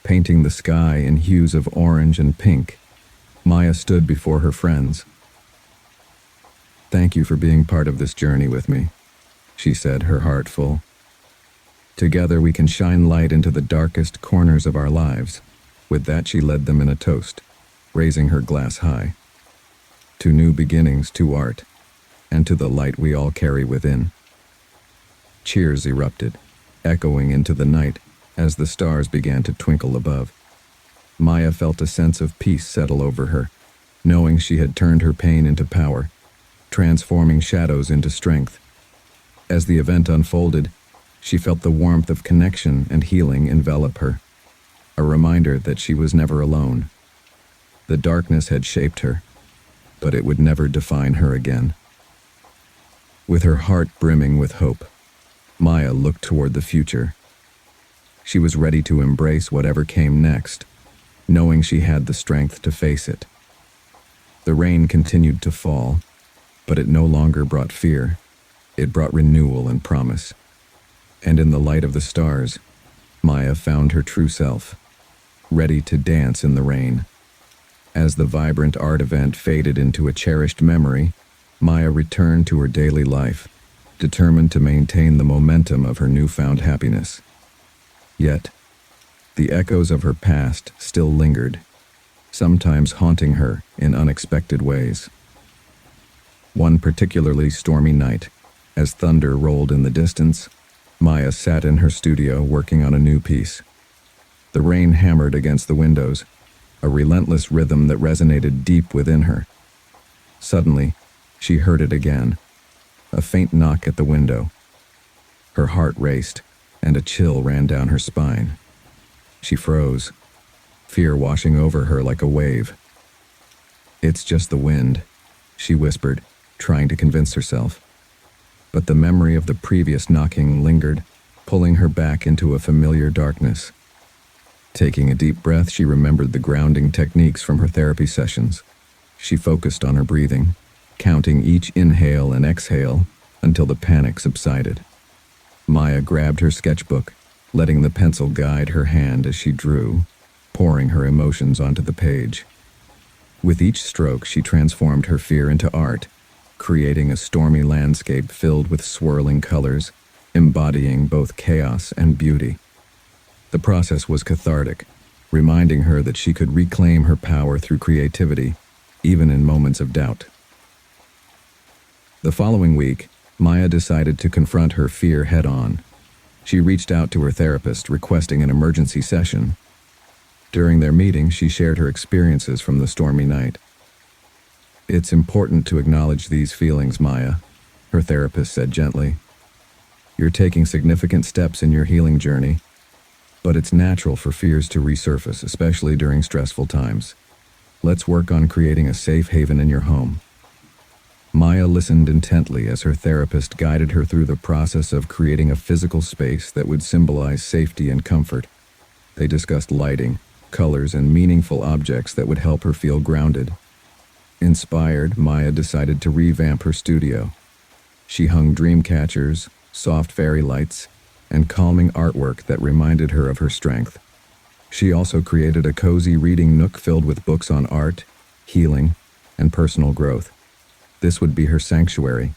painting the sky in hues of orange and pink, Maya stood before her friends. "Thank you for being part of this journey with me," she said, her heart full. "Together we can shine light into the darkest corners of our lives." With that, she led them in a toast, raising her glass high. "To new beginnings, to art, and to the light we all carry within." Cheers erupted, echoing into the night as the stars began to twinkle above. Maya felt a sense of peace settle over her, knowing she had turned her pain into power, transforming shadows into strength. As the event unfolded, she felt the warmth of connection and healing envelop her, a reminder that she was never alone. The darkness had shaped her, but it would never define her again. With her heart brimming with hope, Maya looked toward the future. She was ready to embrace whatever came next, knowing she had the strength to face it. The rain continued to fall, but it no longer brought fear. It brought renewal and promise. And in the light of the stars, Maya found her true self, ready to dance in the rain. As the vibrant art event faded into a cherished memory, Maya returned to her daily life, determined to maintain the momentum of her newfound happiness. Yet, the echoes of her past still lingered, sometimes haunting her in unexpected ways. One particularly stormy night, as thunder rolled in the distance, Maya sat in her studio working on a new piece. The rain hammered against the windows, a relentless rhythm that resonated deep within her. Suddenly, she heard it again, a faint knock at the window. Her heart raced, and a chill ran down her spine. She froze, fear washing over her like a wave. "It's just the wind," she whispered, trying to convince herself. But the memory of the previous knocking lingered, pulling her back into a familiar darkness. Taking a deep breath, she remembered the grounding techniques from her therapy sessions. She focused on her breathing, counting each inhale and exhale until the panic subsided. Maya grabbed her sketchbook, letting the pencil guide her hand as she drew, pouring her emotions onto the page. With each stroke, she transformed her fear into art, creating a stormy landscape filled with swirling colors, embodying both chaos and beauty. The process was cathartic, reminding her that she could reclaim her power through creativity, even in moments of doubt. The following week, Maya decided to confront her fear head-on. She reached out to her therapist, requesting an emergency session. During their meeting, she shared her experiences from the stormy night. "It's important to acknowledge these feelings, Maya," her therapist said gently. "You're taking significant steps in your healing journey. But it's natural for fears to resurface, especially during stressful times. Let's work on creating a safe haven in your home. Maya listened intently as her therapist guided her through the process of creating a physical space that would symbolize safety and comfort. They discussed lighting, colors, and meaningful objects that would help her feel grounded. Inspired, Maya decided to revamp her studio. She hung dream catchers, soft fairy lights, and calming artwork that reminded her of her strength. She also created a cozy reading nook filled with books on art, healing, and personal growth. This would be her sanctuary,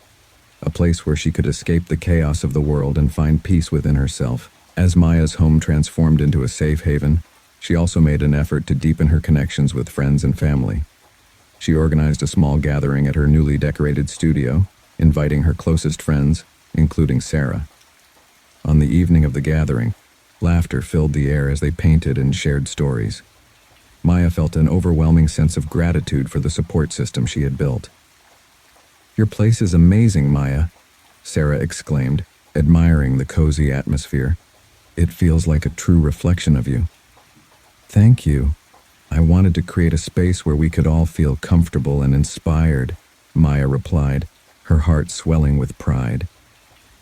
a place where she could escape the chaos of the world and find peace within herself. As Maya's home transformed into a safe haven, she also made an effort to deepen her connections with friends and family. She organized a small gathering at her newly decorated studio, inviting her closest friends, including Sarah. On the evening of the gathering, laughter filled the air as they painted and shared stories. Maya felt an overwhelming sense of gratitude for the support system she had built. "Your place is amazing, Maya," Sarah exclaimed, admiring the cozy atmosphere. "It feels like a true reflection of you." "Thank you. I wanted to create a space where we could all feel comfortable and inspired," Maya replied, her heart swelling with pride.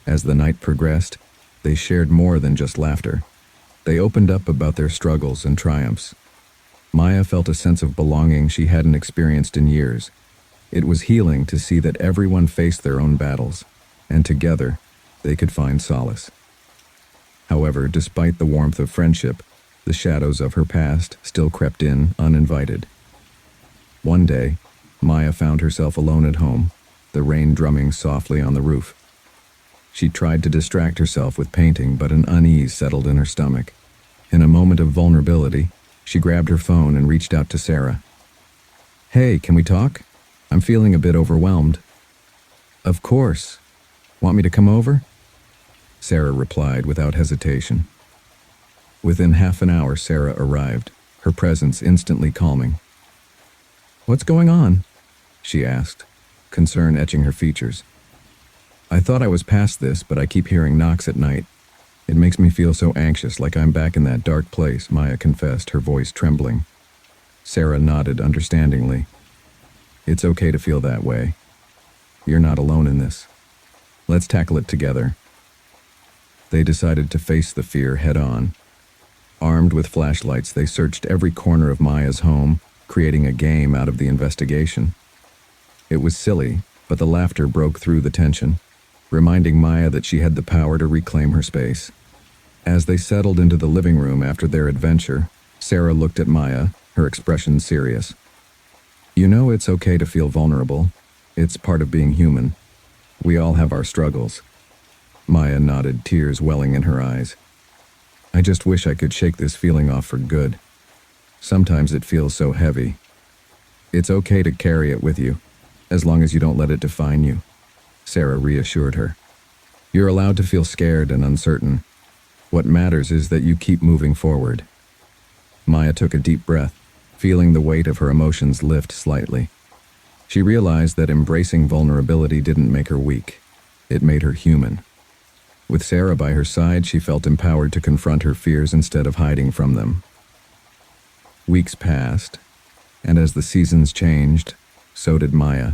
As the night progressed, they shared more than just laughter. They opened up about their struggles and triumphs. Maya felt a sense of belonging she hadn't experienced in years. It was healing to see that everyone faced their own battles, and together, they could find solace. However, despite the warmth of friendship, the shadows of her past still crept in uninvited. One day, Maya found herself alone at home, the rain drumming softly on the roof. She tried to distract herself with painting, but an unease settled in her stomach. In a moment of vulnerability, she grabbed her phone and reached out to Sarah. "Hey, can we talk? I'm feeling a bit overwhelmed." "Of course. Want me to come over?" Sarah replied without hesitation. Within half an hour, Sarah arrived, her presence instantly calming. "What's going on?" she asked, concern etching her features. "I thought I was past this, but I keep hearing knocks at night. It makes me feel so anxious, like I'm back in that dark place," Maya confessed, her voice trembling. Sarah nodded understandingly. "It's okay to feel that way. You're not alone in this. Let's tackle it together." They decided to face the fear head-on. Armed with flashlights, they searched every corner of Maya's home, creating a game out of the investigation. It was silly, but the laughter broke through the tension, reminding Maya that she had the power to reclaim her space. As they settled into the living room after their adventure, Sarah looked at Maya, her expression serious. "You know it's okay to feel vulnerable. It's part of being human. We all have our struggles." Maya nodded, tears welling in her eyes. "I just wish I could shake this feeling off for good. Sometimes it feels so heavy. It's okay to carry it with you, as long as you don't let it define you," Sarah reassured her. "You're allowed to feel scared and uncertain. What matters is that you keep moving forward." Maya took a deep breath, feeling the weight of her emotions lift slightly. She realized that embracing vulnerability didn't make her weak. It made her human. With Sarah by her side, she felt empowered to confront her fears instead of hiding from them. Weeks passed, and as the seasons changed, so did Maya.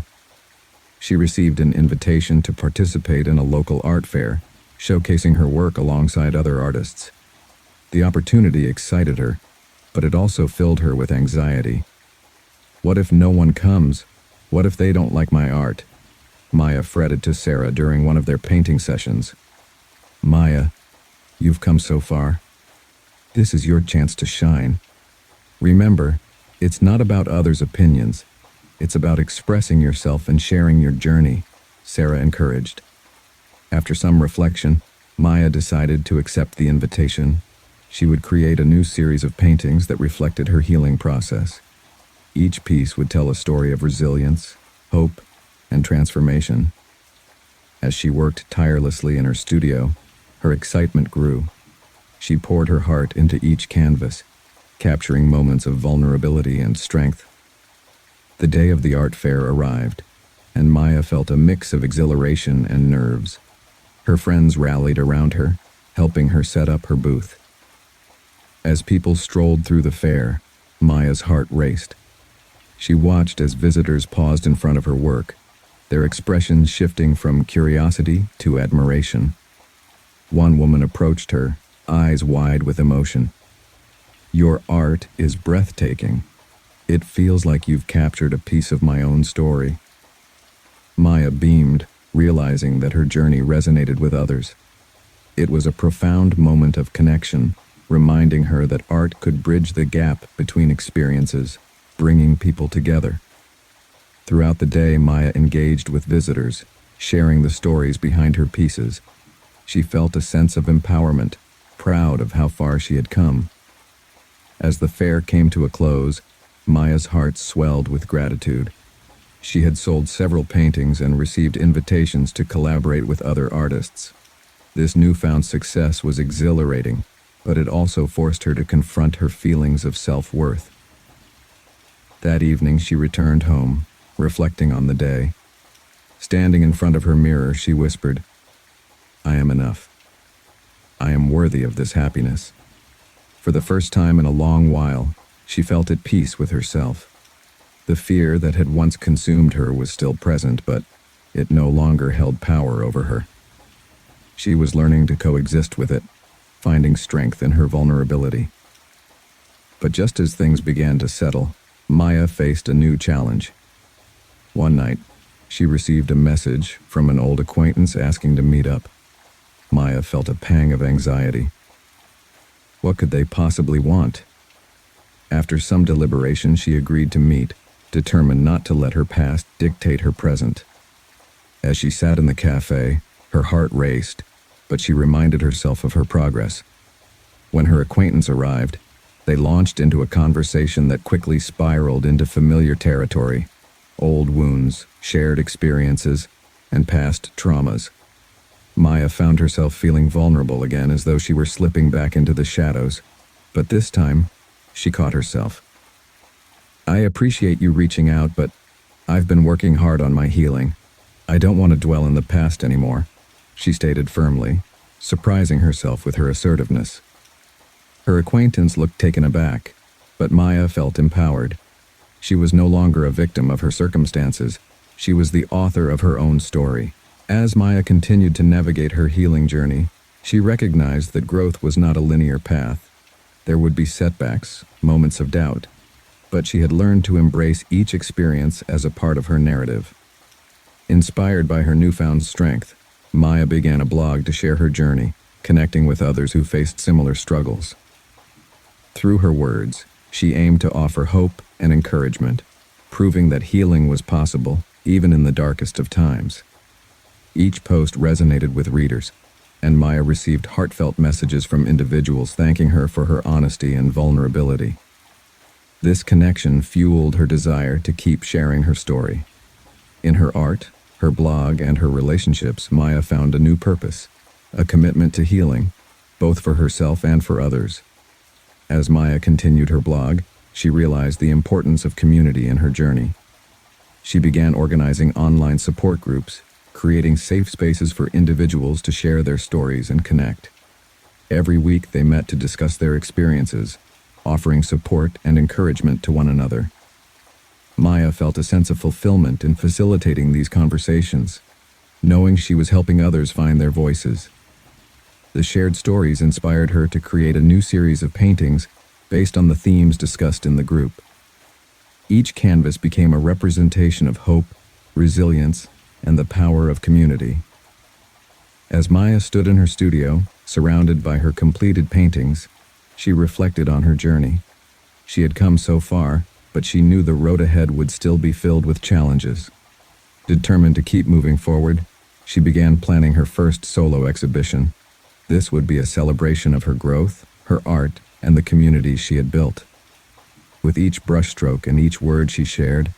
She received an invitation to participate in a local art fair, showcasing her work alongside other artists. The opportunity excited her, but it also filled her with anxiety. What if no one comes? What if they don't like my art? Maya fretted to Sarah during one of their painting sessions. "Maya, you've come so far. This is your chance to shine. Remember, it's not about others' opinions. It's about expressing yourself and sharing your journey," Sarah encouraged. After some reflection, Maya decided to accept the invitation. She would create a new series of paintings that reflected her healing process. Each piece would tell a story of resilience, hope, and transformation. As she worked tirelessly in her studio, her excitement grew. She poured her heart into each canvas, capturing moments of vulnerability and strength. The day of the art fair arrived, and Maya felt a mix of exhilaration and nerves. Her friends rallied around her, helping her set up her booth. As people strolled through the fair, Maya's heart raced. She watched as visitors paused in front of her work, their expressions shifting from curiosity to admiration. One woman approached her, eyes wide with emotion. "Your art is breathtaking. It feels like you've captured a piece of my own story." Maya beamed, realizing that her journey resonated with others. It was a profound moment of connection, reminding her that art could bridge the gap between experiences, bringing people together. Throughout the day, Maya engaged with visitors, sharing the stories behind her pieces. She felt a sense of empowerment, proud of how far she had come. As the fair came to a close, Maya's heart swelled with gratitude. She had sold several paintings and received invitations to collaborate with other artists. This newfound success was exhilarating, but it also forced her to confront her feelings of self-worth. That evening, she returned home, reflecting on the day. Standing in front of her mirror, she whispered, "I am enough. I am worthy of this happiness." For the first time in a long while, she felt at peace with herself. The fear that had once consumed her was still present, but it no longer held power over her. She was learning to coexist with it, finding strength in her vulnerability. But just as things began to settle, Maya faced a new challenge. One night, she received a message from an old acquaintance asking to meet up. Maya felt a pang of anxiety. What could they possibly want? After some deliberation, she agreed to meet, determined not to let her past dictate her present. As she sat in the cafe, her heart raced, but she reminded herself of her progress. When her acquaintance arrived, they launched into a conversation that quickly spiraled into familiar territory: old wounds, shared experiences, and past traumas. Maya found herself feeling vulnerable again, as though she were slipping back into the shadows. But this time, she caught herself. "I appreciate you reaching out, but I've been working hard on my healing. I don't want to dwell in the past anymore," she stated firmly, surprising herself with her assertiveness. Her acquaintance looked taken aback, but Maya felt empowered. She was no longer a victim of her circumstances. She was the author of her own story. As Maya continued to navigate her healing journey, she recognized that growth was not a linear path. There would be setbacks, moments of doubt, but she had learned to embrace each experience as a part of her narrative. Inspired by her newfound strength, Maya began a blog to share her journey, connecting with others who faced similar struggles. Through her words, she aimed to offer hope and encouragement, proving that healing was possible even in the darkest of times. Each post resonated with readers, and Maya received heartfelt messages from individuals thanking her for her honesty and vulnerability. This connection fueled her desire to keep sharing her story. In her art, her blog, and her relationships, Maya found a new purpose, a commitment to healing, both for herself and for others. As Maya continued her blog, she realized the importance of community in her journey. She began organizing online support groups, creating safe spaces for individuals to share their stories and connect. Every week they met to discuss their experiences, offering support and encouragement to one another. Maya felt a sense of fulfillment in facilitating these conversations, knowing she was helping others find their voices. The shared stories inspired her to create a new series of paintings based on the themes discussed in the group. Each canvas became a representation of hope, resilience, and the power of community. As Maya stood in her studio, surrounded by her completed paintings, she reflected on her journey. She had come so far, but she knew the road ahead would still be filled with challenges. Determined to keep moving forward, she began planning her first solo exhibition. This would be a celebration of her growth, her art, and the communities she had built. With each brushstroke and each word she shared,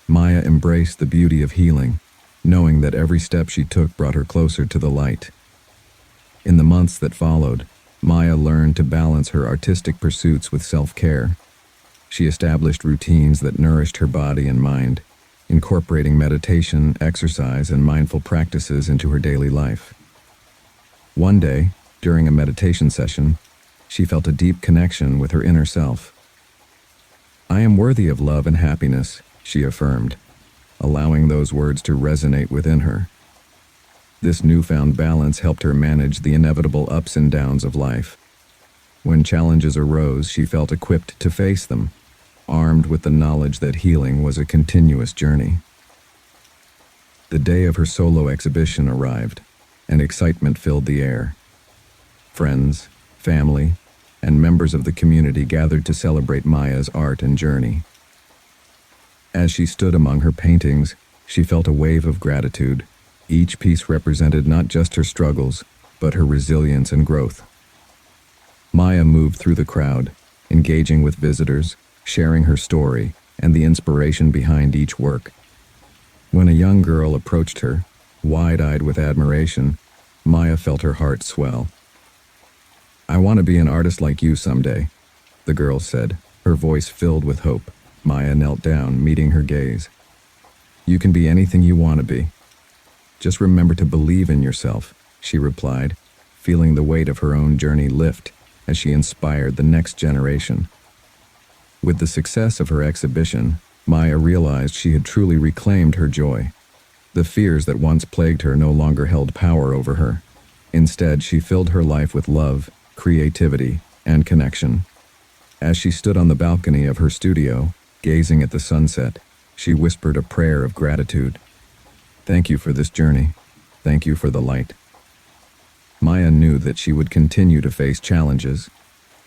Maya embraced the beauty of healing, knowing that every step she took brought her closer to the light. In the months that followed, Maya learned to balance her artistic pursuits with self-care. She established routines that nourished her body and mind, incorporating meditation, exercise, and mindful practices into her daily life. One day, during a meditation session, she felt a deep connection with her inner self. "I am worthy of love and happiness," she affirmed, allowing those words to resonate within her. This newfound balance helped her manage the inevitable ups and downs of life. When challenges arose, she felt equipped to face them, armed with the knowledge that healing was a continuous journey. The day of her solo exhibition arrived, and excitement filled the air. Friends, family, and members of the community gathered to celebrate Maya's art and journey. As she stood among her paintings, she felt a wave of gratitude. Each piece represented not just her struggles, but her resilience and growth. Maya moved through the crowd, engaging with visitors, sharing her story and the inspiration behind each work. When a young girl approached her, wide-eyed with admiration, Maya felt her heart swell. "I want to be an artist like you someday," the girl said, her voice filled with hope. Maya knelt down, meeting her gaze. "You can be anything you want to be. Just remember to believe in yourself," she replied, feeling the weight of her own journey lift as she inspired the next generation. With the success of her exhibition, Maya realized she had truly reclaimed her joy. The fears that once plagued her no longer held power over her. Instead, she filled her life with love, creativity, and connection. As she stood on the balcony of her studio, gazing at the sunset, she whispered a prayer of gratitude. "Thank you for this journey. Thank you for the light." Maya knew that she would continue to face challenges,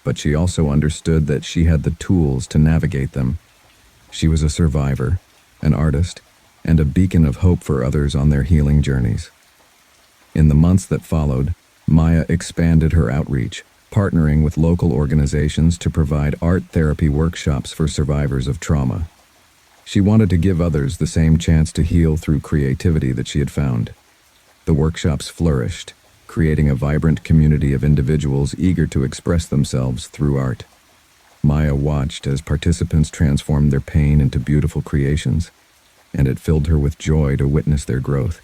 but she also understood that she had the tools to navigate them. She was a survivor, an artist, and a beacon of hope for others on their healing journeys. In the months that followed, Maya expanded her outreach, partnering with local organizations to provide art therapy workshops for survivors of trauma. She wanted to give others the same chance to heal through creativity that she had found. The workshops flourished, creating a vibrant community of individuals eager to express themselves through art. Maya watched as participants transformed their pain into beautiful creations, and it filled her with joy to witness their growth.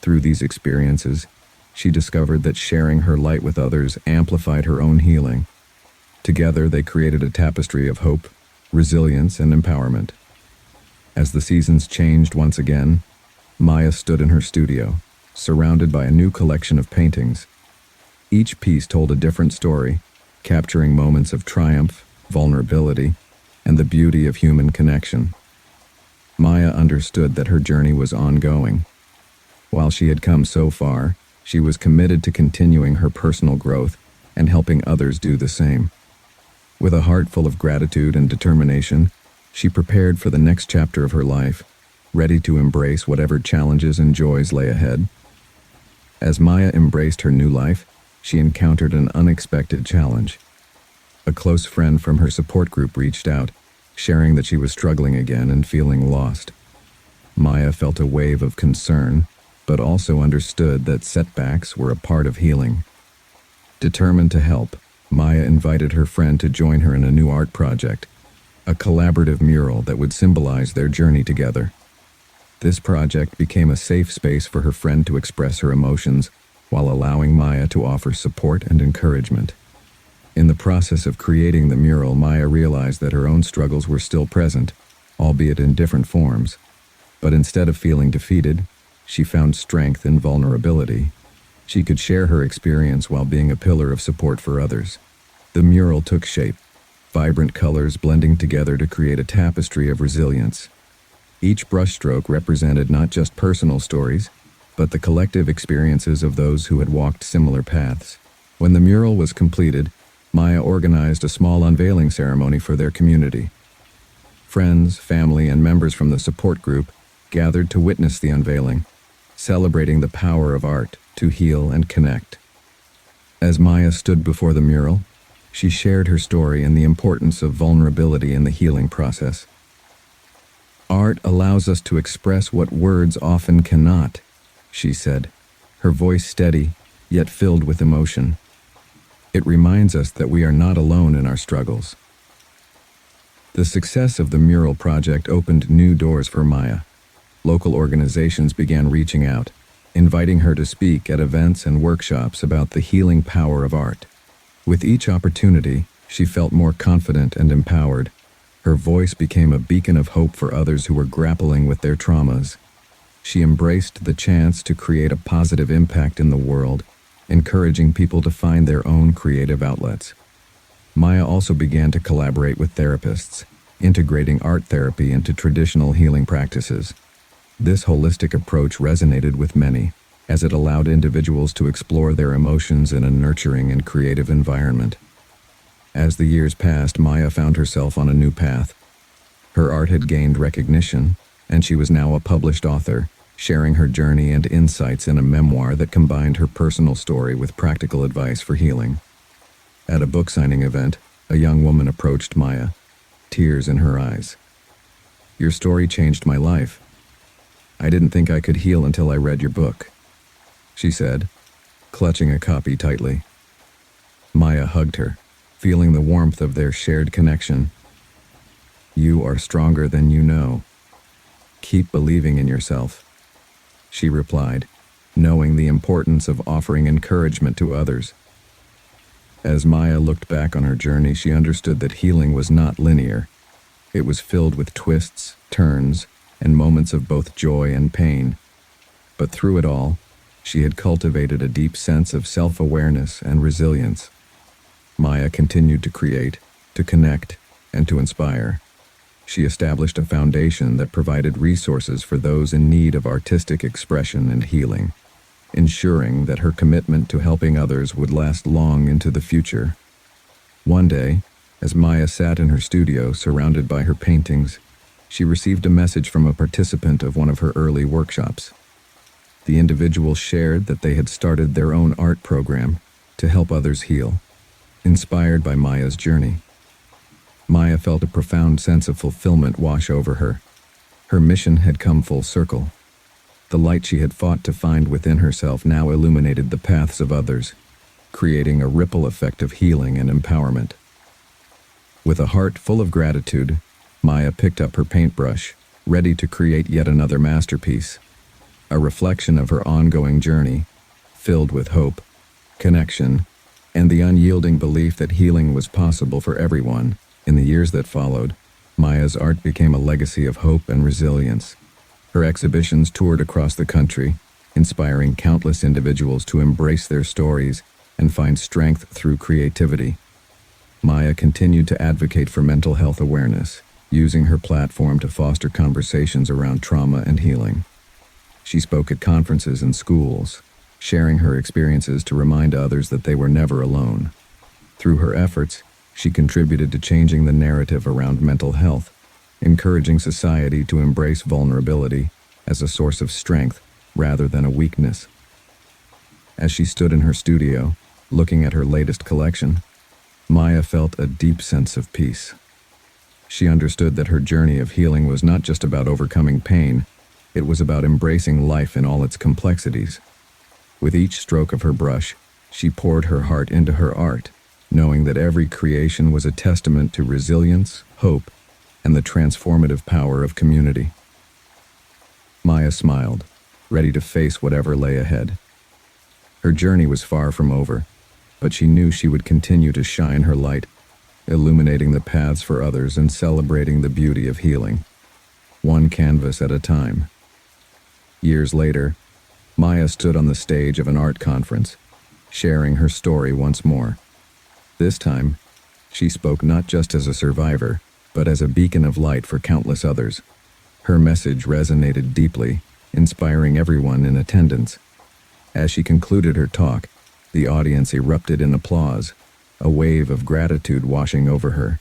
Through these experiences, she discovered that sharing her light with others amplified her own healing. Together, they created a tapestry of hope, resilience, and empowerment. As the seasons changed once again, Maya stood in her studio, surrounded by a new collection of paintings. Each piece told a different story, capturing moments of triumph, vulnerability, and the beauty of human connection. Maya understood that her journey was ongoing. While she had come so far, she was committed to continuing her personal growth and helping others do the same. With a heart full of gratitude and determination, she prepared for the next chapter of her life, ready to embrace whatever challenges and joys lay ahead. As Maya embraced her new life, she encountered an unexpected challenge. A close friend from her support group reached out, sharing that she was struggling again and feeling lost. Maya felt a wave of concern, but also understood that setbacks were a part of healing. Determined to help, Maya invited her friend to join her in a new art project, a collaborative mural that would symbolize their journey together. This project became a safe space for her friend to express her emotions while allowing Maya to offer support and encouragement. In the process of creating the mural, Maya realized that her own struggles were still present, albeit in different forms. But instead of feeling defeated, she found strength in vulnerability. She could share her experience while being a pillar of support for others. The mural took shape, vibrant colors blending together to create a tapestry of resilience. Each brushstroke represented not just personal stories, but the collective experiences of those who had walked similar paths. When the mural was completed, Maya organized a small unveiling ceremony for their community. Friends, family, and members from the support group gathered to witness the unveiling, celebrating the power of art to heal and connect. As Maya stood before the mural, she shared her story and the importance of vulnerability in the healing process. "Art allows us to express what words often cannot," she said, her voice steady, yet filled with emotion. "It reminds us that we are not alone in our struggles." The success of the mural project opened new doors for Maya. Local organizations began reaching out, inviting her to speak at events and workshops about the healing power of art. With each opportunity, she felt more confident and empowered. Her voice became a beacon of hope for others who were grappling with their traumas. She embraced the chance to create a positive impact in the world, encouraging people to find their own creative outlets. Maya also began to collaborate with therapists, integrating art therapy into traditional healing practices. This holistic approach resonated with many, as it allowed individuals to explore their emotions in a nurturing and creative environment. As the years passed, Maya found herself on a new path. Her art had gained recognition, and she was now a published author, sharing her journey and insights in a memoir that combined her personal story with practical advice for healing. At a book signing event, a young woman approached Maya, tears in her eyes. "Your story changed my life. I didn't think I could heal until I read your book," she said, clutching a copy tightly. Maya hugged her, feeling the warmth of their shared connection. "You are stronger than you know. Keep believing in yourself," she replied, knowing the importance of offering encouragement to others. As Maya looked back on her journey, she understood that healing was not linear. It was filled with twists, turns, and moments of both joy and pain. But through it all, she had cultivated a deep sense of self-awareness and resilience. Maya continued to create, to connect, and to inspire. She established a foundation that provided resources for those in need of artistic expression and healing, ensuring that her commitment to helping others would last long into the future. One day, as Maya sat in her studio surrounded by her paintings, she received a message from a participant of one of her early workshops. The individual shared that they had started their own art program to help others heal, inspired by Maya's journey. Maya felt a profound sense of fulfillment wash over her. Her mission had come full circle. The light she had fought to find within herself now illuminated the paths of others, creating a ripple effect of healing and empowerment. With a heart full of gratitude, Maya picked up her paintbrush, ready to create yet another masterpiece, a reflection of her ongoing journey, filled with hope, connection, and the unyielding belief that healing was possible for everyone. In the years that followed, Maya's art became a legacy of hope and resilience. Her exhibitions toured across the country, inspiring countless individuals to embrace their stories and find strength through creativity. Maya continued to advocate for mental health awareness, using her platform to foster conversations around trauma and healing. She spoke at conferences and schools, sharing her experiences to remind others that they were never alone. Through her efforts, she contributed to changing the narrative around mental health, encouraging society to embrace vulnerability as a source of strength rather than a weakness. As she stood in her studio, looking at her latest collection, Maya felt a deep sense of peace. She understood that her journey of healing was not just about overcoming pain, it was about embracing life in all its complexities. With each stroke of her brush, she poured her heart into her art, knowing that every creation was a testament to resilience, hope, and the transformative power of community. Maya smiled, ready to face whatever lay ahead. Her journey was far from over, but she knew she would continue to shine her light, illuminating the paths for others and celebrating the beauty of healing, one canvas at a time. Years later, Maya stood on the stage of an art conference, sharing her story once more. This time, she spoke not just as a survivor, but as a beacon of light for countless others. Her message resonated deeply, inspiring everyone in attendance. As she concluded her talk, the audience erupted in applause, a wave of gratitude washing over her.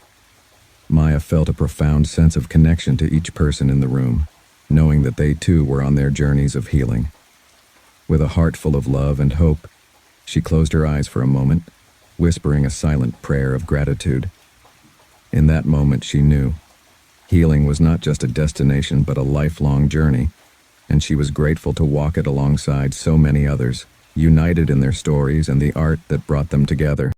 Maya felt a profound sense of connection to each person in the room, knowing that they too were on their journeys of healing. With a heart full of love and hope, she closed her eyes for a moment, whispering a silent prayer of gratitude. In that moment, she knew healing was not just a destination but a lifelong journey, and she was grateful to walk it alongside so many others, united in their stories and the art that brought them together.